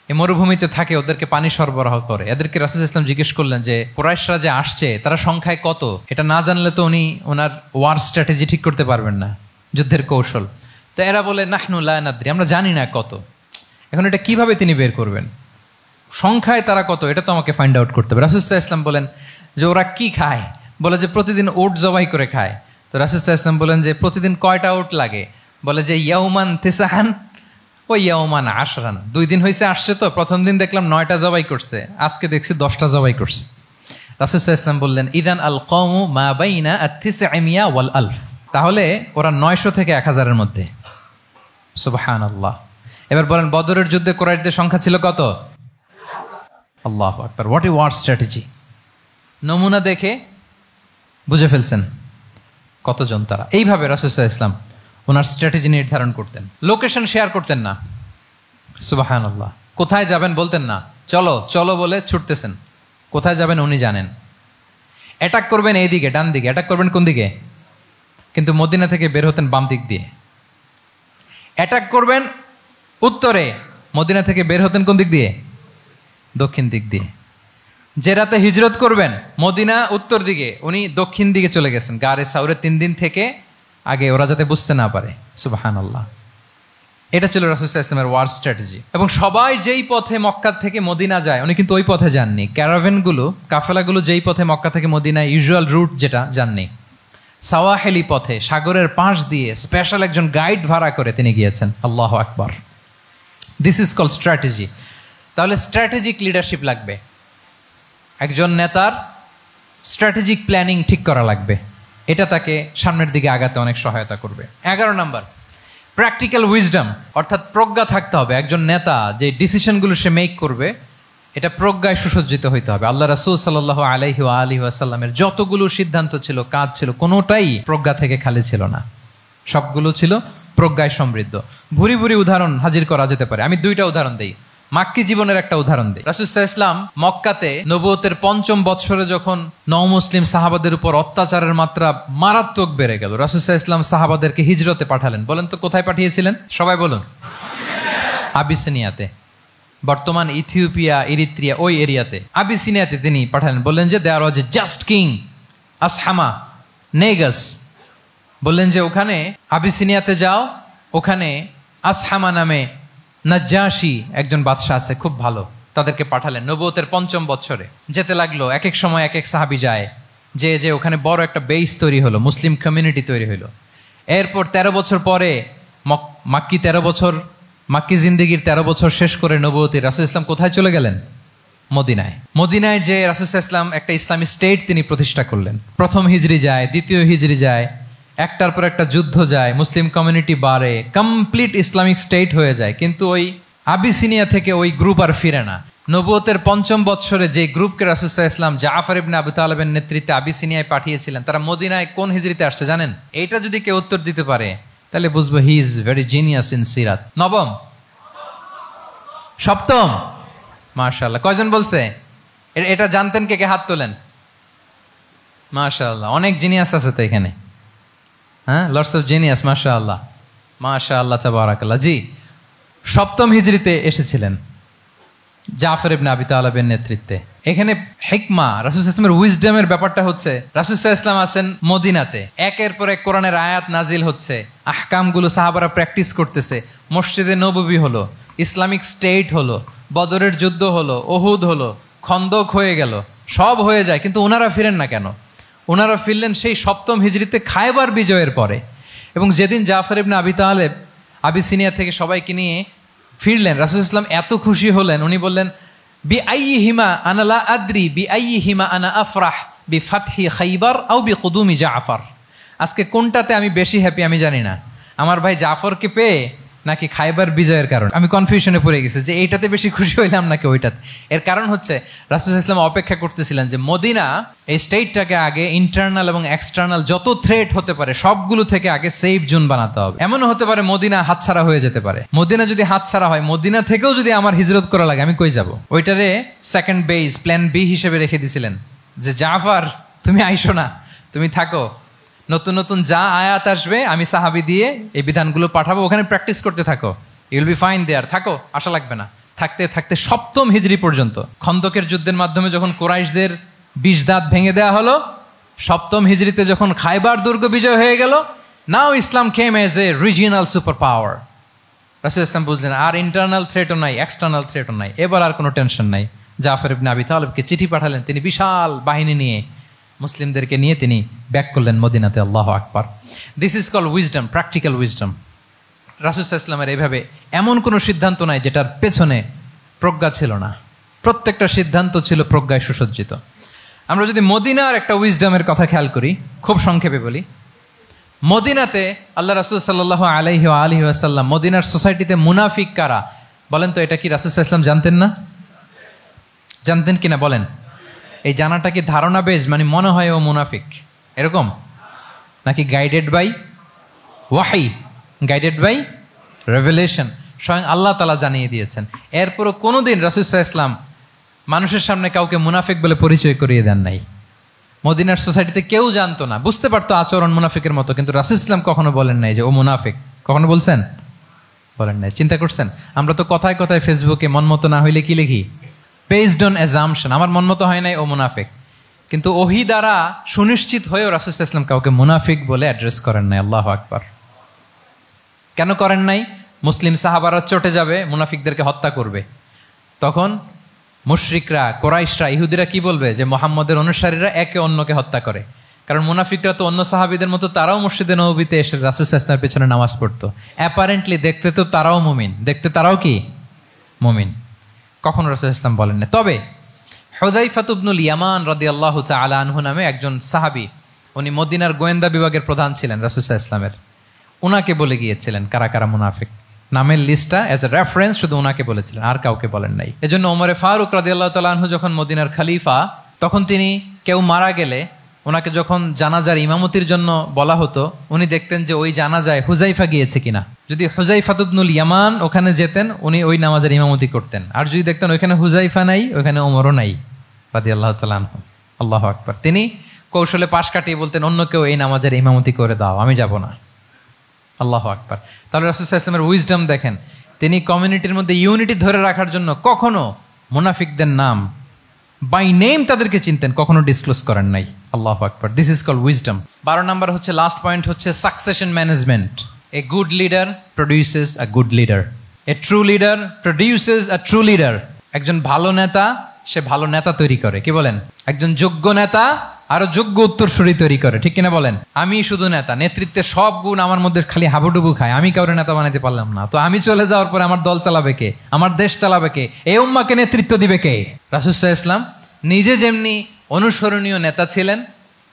এই মরুভূমিতে থাকে, ওদেরকে পানি সরবরাহ করে। এদেরকে রাসূল সাল্লাল্লাহু আলাইহি ওয়াসাল্লাম জিজ্ঞেস করলেন যে কুরাইশরা যে আসছে তারা সংখ্যায় কত? এটা না জানলে তো উনি ওনার ওয়ার স্ট্র্যাটেজি ঠিক করতে পারবেন না, যুদ্ধের কৌশল। তো এরা বলে নাহনু লা নাদরি, আমরা জানি না কত। এখন এটা কিভাবে তিনি বের করবেন? সংখ্যায় তারা কত এটা তো আমাকে ফাইন্ড আউট করতে হবে। রাসূল সাল্লাল্লাহু আলাইহি ওয়াসাল্লাম বলেন যে ওরা কি খায়? বলে যে প্রতিদিন ওট জবাই করে খায়। তো রাসূল সাল্লাল্লাহু আলাইহি ওয়াসাল্লাম বলেন যে প্রতিদিন কয়টা ওট লাগে? বলে যে ইয়াউমান তিসআন ও ইয়াউমান আশরান। 2 দিন হয়েছে আসছে, তো প্রথম দিন দেখলাম 9টা জবাই করছে, আজকে দেখছি 10টা জবাই করছে। রাসূল সাল্লাল্লাহু আলাইহি ওয়াসাল্লাম বললেন ইদান আল কওমু মা বাইনা আত-তিসআমিয়া ওয়াল আলফ। তাহলে ওরা 900 থেকে 1000-এর মধ্যে। সুবহানাল্লাহ। এবার বলেন বদরের যুদ্ধে কুরাইশদের সংখ্যা ছিল কত? আল্লাহু আকবার, হোয়াট এ ওয়ার স্ট্র্যাটেজি! নমুনা দেখে বুঝে ফেলছেন কতজন তারা। এইভাবে রাসূল সাল্লাল্লাহু আলাইহি ওয়াসাল্লাম ওনার স্ট্র্যাটেজি নির্ধারণ করতেন। লোকেশন শেয়ার করতেন না। সুবহানাল্লাহ। কোথায় যাবেন বলতেন না, চলো চলো বলে ছুটতেছেন। কোথায় যাবেন উনি জানেন। অ্যাটাক করবেন এই দিকে, ডান দিকে। অ্যাটাক করবেন কোন দিকে? কিন্তু মদিনা থেকে বের হতেন বাম দিক দিয়ে। অ্যাটাক করবেন উত্তরে, মদিনা থেকে বের হতেন কোন দিক দিয়ে? দক্ষিণ দিক দিয়ে। যে রাতে হিজরত করবেন মদিনা উত্তর দিকে, উনি দক্ষিণ দিকে চলে গেছেন গারে সাউরে 3 দিন থেকে আগে, ওরা যাতে বুঝতে না পারে। সুবহানাল্লাহ। এটা ছিল রাসূল সাল্লাল্লাহু আলাইহি ওয়াসাল্লামের ওয়ার স্ট্র্যাটেজি। এবং সবাই যেই পথে মক্কা থেকে মদিনা যায় উনি কিন্তু ওই পথে যাননি। ক্যারাভেনগুলো, কাফেলাগুলো যেই পথে মক্কা থেকে মদিনা ইউজুয়াল রুট যেটা, যাননি। সাওয়াহেলি পথে, সাগরের পাশ দিয়ে স্পেশাল একজন গাইড ভাড়া করে তিনি গিয়েছেন। আল্লাহু আকবার। This is call strategy. তাহলে স্ট্র্যাটেজিক লিডারশিপ লাগবে, একজন নেতার স্ট্র্যাটেজিক প্ল্যানিং ঠিক করা লাগবে, এটা তাকে সামনের দিকে আগাতে অনেক সহায়তা করবে। 11 নম্বর, প্র্যাকটিক্যাল উইজডম, অর্থাৎ প্রজ্ঞা থাকতে হবে। একজন নেতা যে ডিসিশনগুলো সে মেক করবে এটা প্রজ্ঞায় সুসজ্জিত হইতে হবে। আল্লাহ রাসূল সাল্লাল্লাহু আলাইহি ওয়া আলিহি ওয়াসাল্লামের যতগুলো সিদ্ধান্ত ছিল, কাজ ছিল, কোনোটাই প্রজ্ঞা থেকে খালি ছিল না, সবগুলো ছিল প্রজ্ঞায় সমৃদ্ধ। ভুরি ভুরি উদাহরণ হাজির করা যেতে পারে। আমি 2টা উদাহরণ দিই, মাক্কি জীবনের একটা উদাহরণ দিই। রাসূল সাল্লাল্লাহু আলাইহি ওয়াসাল্লাম মক্কাতে নবুয়তের 5ম বৎসরে যখন নও-মুসলিম সাহাবাদের উপর অত্যাচারের মাত্রা মারাত্মক বেড়ে গেল, রাসূল সাল্লাল্লাহু আলাইহি ওয়াসাল্লাম সাহাবাদেরকে হিজরতে পাঠালেন। বলেন তো কোথায় পাঠিয়েছিলেন? সবাই বলুন। আবিসিনিয়াতে, বর্তমান ইথিওপিয়া, ইরিত্রিয়া, ওই এরিয়াতে, আবিসিনিয়াতে তিনি পাঠালেন। বললেন যে দেয়ার ওয়াজ এ জাস্ট কিং আসহামা নেগাস। বললেন যে ওখানে আবিসিনিয়াতে যাও, ওখানে আসহামা নামে নাজ্জাশী একজন বাদশা আছে, খুব ভালো। তাদেরকে পাঠালেন নবুয়তের 5ম বছরে। যেতে লাগলো, এক এক সময় এক এক সাহাবী যায়, যে ওখানে বড় একটা বেস তৈরি হলো, মুসলিম কমিউনিটি তৈরি হলো। এরপর 13 বছর পরে মাক্কি জিন্দেগির 13 বছর শেষ করে নবুয়তী রাসূল ইসলাম কোথায় চলে গেলেন? মদিনায়। মদিনায় যে রাসূল ইসলাম একটা ইসলামী স্টেট তিনি প্রতিষ্ঠা করলেন। 1ম হিজরি যায়, 2য় হিজরি যায়, একটার পর একটা যুদ্ধ যায়, মুসলিম কমিউনিটি বাড়ে, কমপ্লিট ইসলামিক স্টেট হয়ে যায়। কিন্তু ওই আবিসিনিয়া থেকে ওই গ্রুপ আর ফিরে না। নবুয়তের 5ম বৎসরে যে গ্রুপকে রাসূল সাল্লাল্লাহু আলাইহি ওয়াসাল্লাম জাফর ইবনে আবু তালেবের নেতৃত্বে আবিসিনিয়ায় পাঠিয়েছিলেন, তারা মদিনায় কোন হিজরিতে আসছে জানেন? এইটা যদি কেউ উত্তর দিতে পারে তাহলে বুঝবো he is very genius in সিরাত। 9ম, 7ম, মাশাআল্লাহ। কয়জন বলছে? এটা জানতেন? কে কে হাত তোলেন? মাশাআল্লাহ, অনেক জিনিয়াস আছে তো এখানে। হ্যাঁ, লটস অফ জিনিয়াস, মাশাআল্লাহ, মাশাআল্লাহ, তাবারাকাল্লাহ। জি, 7ম হিজরিতে এসেছিলেন জাফর ইবনে আবি তালেবের নেতৃত্বে। এখানে হিকমা, রাসূল সাল্লাল্লাহু আলাইহি ওয়াসাল্লামের উইজডমের ব্যাপারটা হচ্ছে, রাসূল সাল্লাল্লাহু আলাইহি ওয়াসাল্লাম আছেন মদিনাতে, একের পর এক কোরআনের আয়াত নাজিল হচ্ছে, আহকামগুলো সাহাবারা প্র্যাকটিস করতেছে, মসজিদে নববী হলো, ইসলামিক স্টেট হলো, বদরের যুদ্ধ হলো, উহুদ হলো, খন্দক হয়ে গেল, সব হয়ে যায়। কিন্তু ওনারা ফিরেন না কেন? ওনারা ফিরলেন সেই 7ম হিজরিতে খায়বার বিজয়ের পরে। এবং যেদিন জাফর ইবনে আবি তালেব আবিসিনিয়া থেকে সবাইকে নিয়ে ফিরলেন, রাসূল সাল্লাল্লাহু আলাইহি ওয়াসাল্লাম এত খুশি হলেন, উনি বললেন বিআইয়িহিমা আনা লা আদরি বিআইয়িহিমা আনা আফরাহ বিফাতহি খাইবার আও বিকুদুমি জাফর। আজকে কোনটাতে আমি বেশি হ্যাপি আমি জানি না, আমার ভাই জাফরকে পেয়ে নাকি খাইবার বিজয়ের কারণ। আমি কনফিউশনে পড়ে গেছি যে এইটাতে বেশি খুশি হইলাম নাকি ওইটাতে। এর কারণ হচ্ছে রাসূল সাল্লাল্লাহু আলাইহি ওয়াসাল্লাম অপেক্ষা করতেছিলেন যে মদিনা এই স্টেটটাকে আগে ইন্টারনাল এবং এক্সটার্নাল যত থ্রেট হতে পারে সবগুলো থেকে আগে সেফ জোন বানাতে হবে। এমনও হতে পারে মদিনা হাতছাড়া হয়ে যেতে পারে। মদিনা যদি হাতছাড়া হয়, মদিনা থেকেও যদি আমার হিজরত করা লাগে, আমি কই যাব? ওইটারে সেকেন্ড বেস, প্ল্যান বি হিসেবে রেখে দিছিলেন যে জাফর তুমি আইসো না, তুমি থাকো, নতুন নতুন যা আয়াত আসবে আমি সাহাবী দিয়ে এই বিধানগুলো পাঠাবো, ওখানে প্র্যাকটিস করতে থাকো, ইউ উইল বি ফাইন দেয়ার, থাকো, আশা লাগবে না। থাকতে থাকতে 7ম হিজরি পর্যন্ত, খন্দকের যুদ্ধের মাধ্যমে যখন কুরাইশদের 20 দাঁত ভেঙে দেওয়া হলো, 7ম হিজরিতে যখন খায়বার দুর্গ বিজয় হয়ে গেল, now Islam came as a regional super power. রাসূল ইসলাম বুঝলেন আর ইন্টারনাল থ্রেটও নাই, এক্সটার্নাল থ্রেটও নাই, এবার আর কোনো টেনশন নাই। জাফর ইবনে আবি তালেবকে চিঠি পাঠালেন, তিনি বিশাল বাহিনী নিয়ে মুসলিমদেরকে নিয়ে তিনি ব্যাক করলেন মদিনাতে। আল্লাহু আকবার। This is call wisdom, practical wisdom. রাসূল সাল্লাল্লাহু আলাইহি ওয়াসাল্লামের এইভাবে এমন কোনো সিদ্ধান্ত নাই যেটার পেছনে প্রজ্ঞা ছিল না, প্রত্যেকটা সিদ্ধান্ত ছিল প্রজ্ঞায় সুসজ্জিত। আমরা যদি মদিনার একটা উইজডমের কথা খেয়াল করি, খুব সংক্ষেপে বলি, মদিনাতে আল্লাহ রাসূল সাল্লাল্লাহু আলাইহি ওয়া আলিহি ওয়াসাল্লাম, মদিনার সোসাইটিতে মুনাফিক কারা বলেন তো? এটা কি রাসূল সাল্লাল্লাহু আলাইহি ওয়াসাল্লাম জানতেন না? জানতেন কিনা বলেন? এই জানাটা কি ধারণা বেজ, মানে মনে হয় ও মুনাফিক এরকম, নাকি গাইডেড বাই ওয়াহি, গাইডেড বাই রেভেলেশন? স্বয়ং আল্লাহ তাআলা জানিয়ে দিয়েছেন। এরপরও কোনোদিন রাসূল সাল্লাল্লাহু আলাইহি ওয়াসাল্লাম মানুষের সামনে কাউকে মুনাফিক বলে পরিচয় করিয়ে দেন নাই। মদিনার সোসাইটিতে কেউ জানতো না, বুঝতে পারতো আচরণ মুনাফিকের মতো, কিন্তু রাসূল সাল্লাল্লাহু আলাইহি ওয়াসাল্লাম কখনো বলেন নাই যে ও মুনাফিক। কখনো বলছেন? বলেন নাই। চিন্তা করছেন? আমরা তো কথায় কথায় ফেসবুকে মন মতো না হইলে কি লিখি? বেসড অন অ্যাজাম্পশন, আমার মন মতো হয় নাই, ও মুনাফিক। কিন্তু ওহী দ্বারা সুনিশ্চিত হয়েও রাসূল সাল্লাল্লাহু আলাইহি ওয়াসাল্লাম কাউকে মুনাফিক বলে অ্যাড্রেস করেন নাই। আল্লাহু আকবার। কেন করেন নাই? মুসলিম সাহাবারা চটে যাবে, মুনাফিকদেরকে হত্যা করবে, তখন মুশরিকরা, কোরাইশরা, ইহুদিরা কি বলবে? যে মুহাম্মদের অনুসারীরা একে অন্যকে হত্যা করে, কারণ মুনাফিকরা তো অন্য সাহাবীদের মতো তারাও মসজিদে নববীতে এসে রাসূল সাল্লাল্লাহু আলাইহি ওয়াসাল্লামের পেছনে নামাজ পড়তো। অ্যাপারেন্টলি দেখতে তো তারাও মুমিন, দেখতে তারাও কি মুমিন, কখনো রাসূল সাল্লাল্লাহু আলাইহি ওয়াসাল্লাম বলেন না। তবে হুযায়ফা ইবনুল ইয়ামান রাদিয়াল্লাহু তাআলা আনহু নামে একজন সাহাবী, উনি মদিনার গোয়েন্দা বিভাগের প্রধান ছিলেন রাসূল সাল্লাল্লাহু আলাইহি ওয়াসাল্লামের। উনাকে বলে গিয়েছিলেন কারা কারা মুনাফিক, নামের লিস্টটা অ্যাজ এ রেফারেন্স শুধু উনাকে বলেছিলেন, আর কাউকে বলেন নাই। এজন্য ওমরে ফারুক রাদিয়াল্লাহু তাআলা আনহু যখন মদিনার খলিফা, তখন তিনি কেউ মারা গেলে ওনাকে যখন জানাজার ইমামতির জন্য বলা হতো, উনি দেখতেন যে ওই জানাজায় হুযায়ফা গিয়েছে কিনা। যদি হুযায়ফা ইবনুল ইয়ামান ওখানে যেতেন, উনি ওই নামাজের ইমামতি করতেন। আর যদি দেখতেন ওইখানে হুযায়ফা নাই, ওইখানে ওমরও নাই রাদিয়াল্লাহু তাআলা আনহু, আল্লাহু আকবার, তিনি কৌশলে পাশ কাটিয়ে বলতেন অন্য কেউ এই নামাজের ইমামতি করে দাও, আমি যাব না। আল্লাহু আকবার। তাহলে রাসূল সাল্লাল্লাহু আলাইহি ওয়াসাল্লামের উইজডম দেখেন, তিনি কমিউনিটির মধ্যে ইউনিটি ধরে রাখার জন্য কখনো মুনাফিকদের নাম বাই নেম তাদেরকে চিনতেন, কখনো ডিসক্লোজ করেন নাই। আল্লাহু আকবার, দিস ইজ কল্ড উইজডম। 12 নম্বর হচ্ছে, লাস্ট পয়েন্ট হচ্ছে succession management. A good leader produces a good leader, a true leader produces a true leader. একজন ভালো নেতা সে ভালো নেতা তৈরি করে, কি বলেন? একজন যোগ্য নেতা আরো যোগ্য উত্তরসূরি তৈরি করে, ঠিক কিনা বলেন? আমি শুধু নেতা, নেতৃত্বের সব গুণ আমার মধ্যে খালি হাবুডুবু খায়, আমি কাউরে নেতা বানাতে পারলাম না, তো আমি চলে যাওয়ার পরে আমার দল চালাবে কে, আমার দেশ চালাবে কে, এই উম্মাকে নেতৃত্ব দিবে কে? রাসূল সাল্লাল্লাহু আলাইহি ওয়াসাল্লাম নিজে যেমনি অনুসরণীয় নেতা ছিলেন,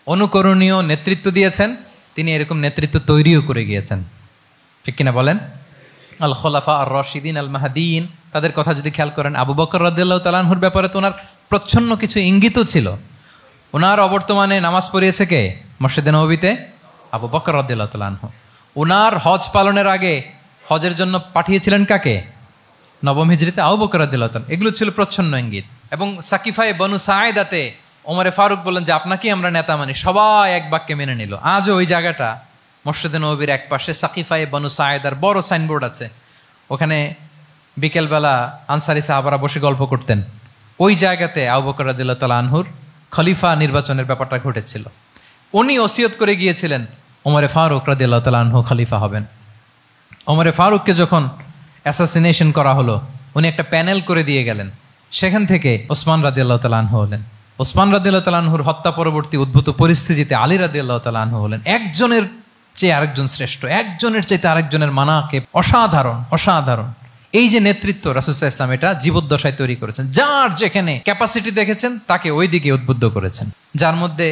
অনুকরণীয় নেতৃত্ব দিয়েছেন, তিনি এরকম নেতৃত্ব তৈরিও করে গিয়েছেন, ঠিক কিনা বলেন? আল খোলাফা আর রশিদিন আল মাহদিন, তাদের কথা যদি খেয়াল করেন, আবু বকর রাদিয়াল্লাহু তাআলা আনহুর ব্যাপারে তো ওনার প্রচ্ছন্ন কিছু ইঙ্গিতও ছিল। ওনার অবর্তমানে নামাজ পড়িয়েছে কে মসজিদে নববীতে? আবু বকর রাদিয়াল্লাহু তাআলা আনহু। ওনার হজ পালনের আগে হজের জন্য পাঠিয়েছিলেন কাকে? নবম হিজরিতে আবু বকর রাদিয়াল্লাহু তাআলা। এগুলো ছিল প্রচ্ছন্ন ইঙ্গিত। এবং সাকিফায়ে বনু সাঈদাতে ওমরে ফারুক বললেন যে আপনাকেই আমরা নেতা মানি, সবাই এক বাক্যে মেনে নিল। আজও ওই জায়গাটা মসজিদে নববীর এক পাশে সাকিফায়ে বনু সাঈদার বড় সাইনবোর্ড আছে, ওখানে বিকেলবেলা আনসারি সাহাবারা বসে গল্প করতেন। ওই জায়গাতে আবু বকর রাদিয়াল্লাহু তাআলা আনহুর খলিফা নির্বাচনের ব্যাপারটা ঘটেছিল। উনি ওসিয়ত করে গিয়েছিলেন ওমরে ফারুক রাদিয়াল্লাহু তাআলা আনহু খলিফা হবেন। ওমরে ফারুককে যখন অ্যাসাসিনেশন করা হলো, উনি একটা প্যানেল করে দিয়ে গেলেন, সেখান থেকে ওসমান রাদিয়াল্লাহু তাআলা আনহু হলেন। ওসমান রাদিয়াল্লাহু তাআলা আনহুর হত্যা পরবর্তী উদ্ভূত পরিস্থিতিতে আলী রাদিয়াল্লাহু তাআলা আনহু হলেন। একজনের চেয়ে আরেকজন শ্রেষ্ঠ, একজনের চাইতে আরেকজনের মানাকে অসাধারণ, অসাধারণ। এই যে নেতৃত্ব রাসূল সাল্লাল্লাহু আলাইহি ওয়াসাল্লাম এটা জীবদ্দশায় তৈরি করেছেন। যার যেখানে ক্যাপাসিটি দেখেছেন তাকে ওই দিকে উদ্বুদ্ধ করেছেন। যার মধ্যে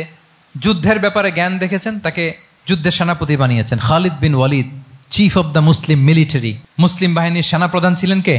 যুদ্ধের ব্যাপারে জ্ঞান দেখেছেন তাকে যুদ্ধের সেনাপতি বানিয়েছেন। Khalid bin Walid, chief of the Muslim military, মুসলিম বাহিনীর সেনাপ্রধান ছিলেন কে?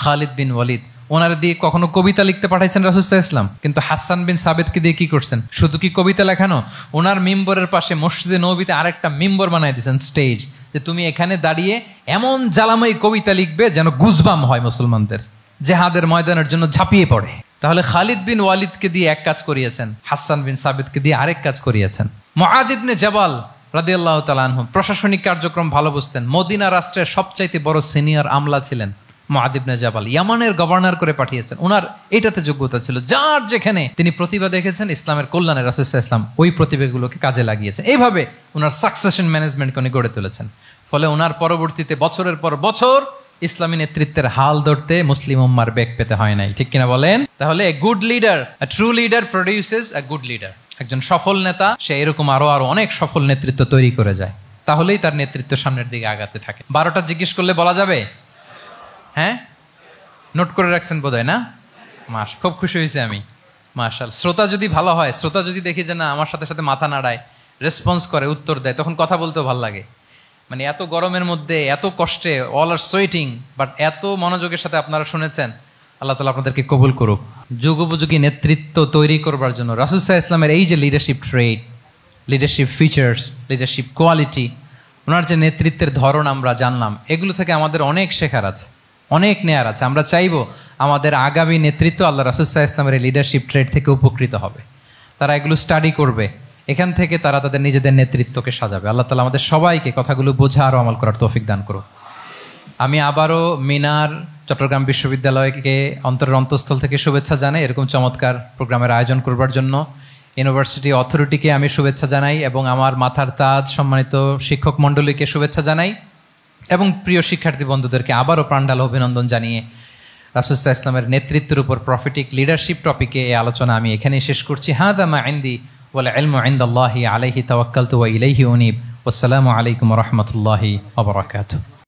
খালিদ বিন ওয়ালিদ। ওনার দিয়ে কখনো কবিতা লিখতে পাঠাইছেন রাসূল সাল্লাল্লাহু আলাইহি ওয়াসাল্লাম, কিন্তু হাসান বিন সাবেতকে দিয়ে কি করছেন? শুধু কি কবিতা লেখানো, ওনার মিম্বরের পাশে মসজিদে নববীতে আরেকটা মিম্বর বানাই দিয়েছেন, স্টেজ, যে তুমি এখানে দাঁড়িয়ে এমন জ্বালাময়ী কবিতা লিখবে যেন গুজবাম হয় মুসলমানদের, জেহাদের ময়দানের জন্য ঝাঁপিয়ে পড়ে। তাহলে খালিদ বিন ওয়ালিদকে দিয়ে এক কাজ করিয়েছেন, হাসান বিন সাবেতকে দিয়ে আরেক কাজ করিয়েছেন। মুআয ইবনে জাবাল রাদিয়াল্লাহু তাআলা আনহু প্রশাসনিক কার্যক্রম ভালো বুঝতেন। মদিনা রাষ্ট্রের সবচাইতে বড় সিনিয়র আমলা ছিলেন মুআয ইবনে জাবাল, ইয়ামানের গভর্নর করে পাঠিয়েছেন। ওনার এটাতে যোগ্যতা ছিল। যার যেখানে তিনি প্রতিভা দেখেছেন ইসলামের কল্যাণে, রাসূল সাল্লাল্লাহু আলাইহি ওয়াসাল্লাম ওই প্রতিভাগুলোকে কাজে লাগিয়েছেন। এইভাবে ওনার সাকসেশন ম্যানেজমেন্টকে উনি গড়ে তুলেছেন। ফলে ওনার পরবর্তীতে বছরের পর বছর ইসলামী নেতৃত্বের হাল ধরতে মুসলিম উম্মার বেগ পেতে হয় নাই, ঠিক কিনা বলেন? তাহলে a good leader, a true leader produces a good leader. একজন সফল নেতা সে এরকম আরো অনেক সফল নেতৃত্ব তৈরি করে যায়, তাহলেই তার নেতৃত্ব সামনের দিকে আগাতে থাকে। 12টা জিজ্ঞেস করলে বলা যাবে? হ্যাঁ, নোট করে রাখছেন বোধহয় না? মাস খুব খুশি হয়েছে আমি, মাশাআল্লাহ। শ্রোতা যদি ভালো হয়, শ্রোতা যদি দেখি যে না আমার সাথে সাথে মাথা নাড়ায়, রেসপন্স করে, উত্তর দেয়, তখন কথা বলতেও ভালো লাগে। মানে এত গরমের মধ্যে, এত কষ্টে, অল আর সোয়েটিং, বাট এত মনোযোগের সাথে আপনারা শুনেছেন। আল্লাহ তাআলা আপনাদেরকে কবুল করুক। যুগোপযোগী নেতৃত্ব তৈরি করবার জন্য রাসূল সাল্লাল্লাহু আলাইহি ওয়াসাল্লামের এই যে লিডারশিপ ট্রেট, লিডারশিপ ফিচার্স, লিডারশিপ কোয়ালিটি, ওনার যে নেতৃত্বের ধরন আমরা জানলাম, এগুলো থেকে আমাদের অনেক শেখার আছে, অনেক নেয়ার আছে। আমরা চাইবো আমাদের আগামী নেতৃত্ব আল্লাহ রাসূল সাল্লাল্লাহু আলাইহি ওয়াসাল্লামের এই লিডারশিপ ট্রেট থেকে উপকৃত হবে। তারা এগুলো স্টাডি করবে, এখান থেকে তারা তাদের নিজেদের নেতৃত্বকে সাজাবে। আল্লাহ তাআলা আমাদের সবাইকে কথাগুলো বোঝা আর আমল করার তৌফিক দান করুক। আমি আবারও মিনার চট্টগ্রাম বিশ্ববিদ্যালয়কে অন্তরের অন্তঃস্থল থেকে শুভেচ্ছা জানাই এরকম চমৎকার প্রোগ্রামের আয়োজন করবার জন্য। ইউনিভার্সিটি অথরিটিকে আমি শুভেচ্ছা জানাই এবং আমার মাথার তাজ সম্মানিত শিক্ষক মণ্ডলীকে শুভেচ্ছা জানাই এবং প্রিয় শিক্ষার্থী বন্ধুদেরকে আবারও প্রাণঢাল অভিনন্দন জানিয়ে রাসূল সাল্লাল্লাহু আলাইহি ওয়াসাল্লামের নেতৃত্বের উপর প্রফিটিক লিডারশিপ টপিকে এই আলোচনা আমি এখানেই শেষ করছি। হাদা মা ইনদি ওয়াল ইলমু ইনদাল্লাহি আলাইহি তাওয়াক্কালতু ওয়া ইলাইহি উনীব। ওয়াসসালামু আলাইকুম ওয়া রাহমাতুল্লাহি ওয়া বারাকাতুহু।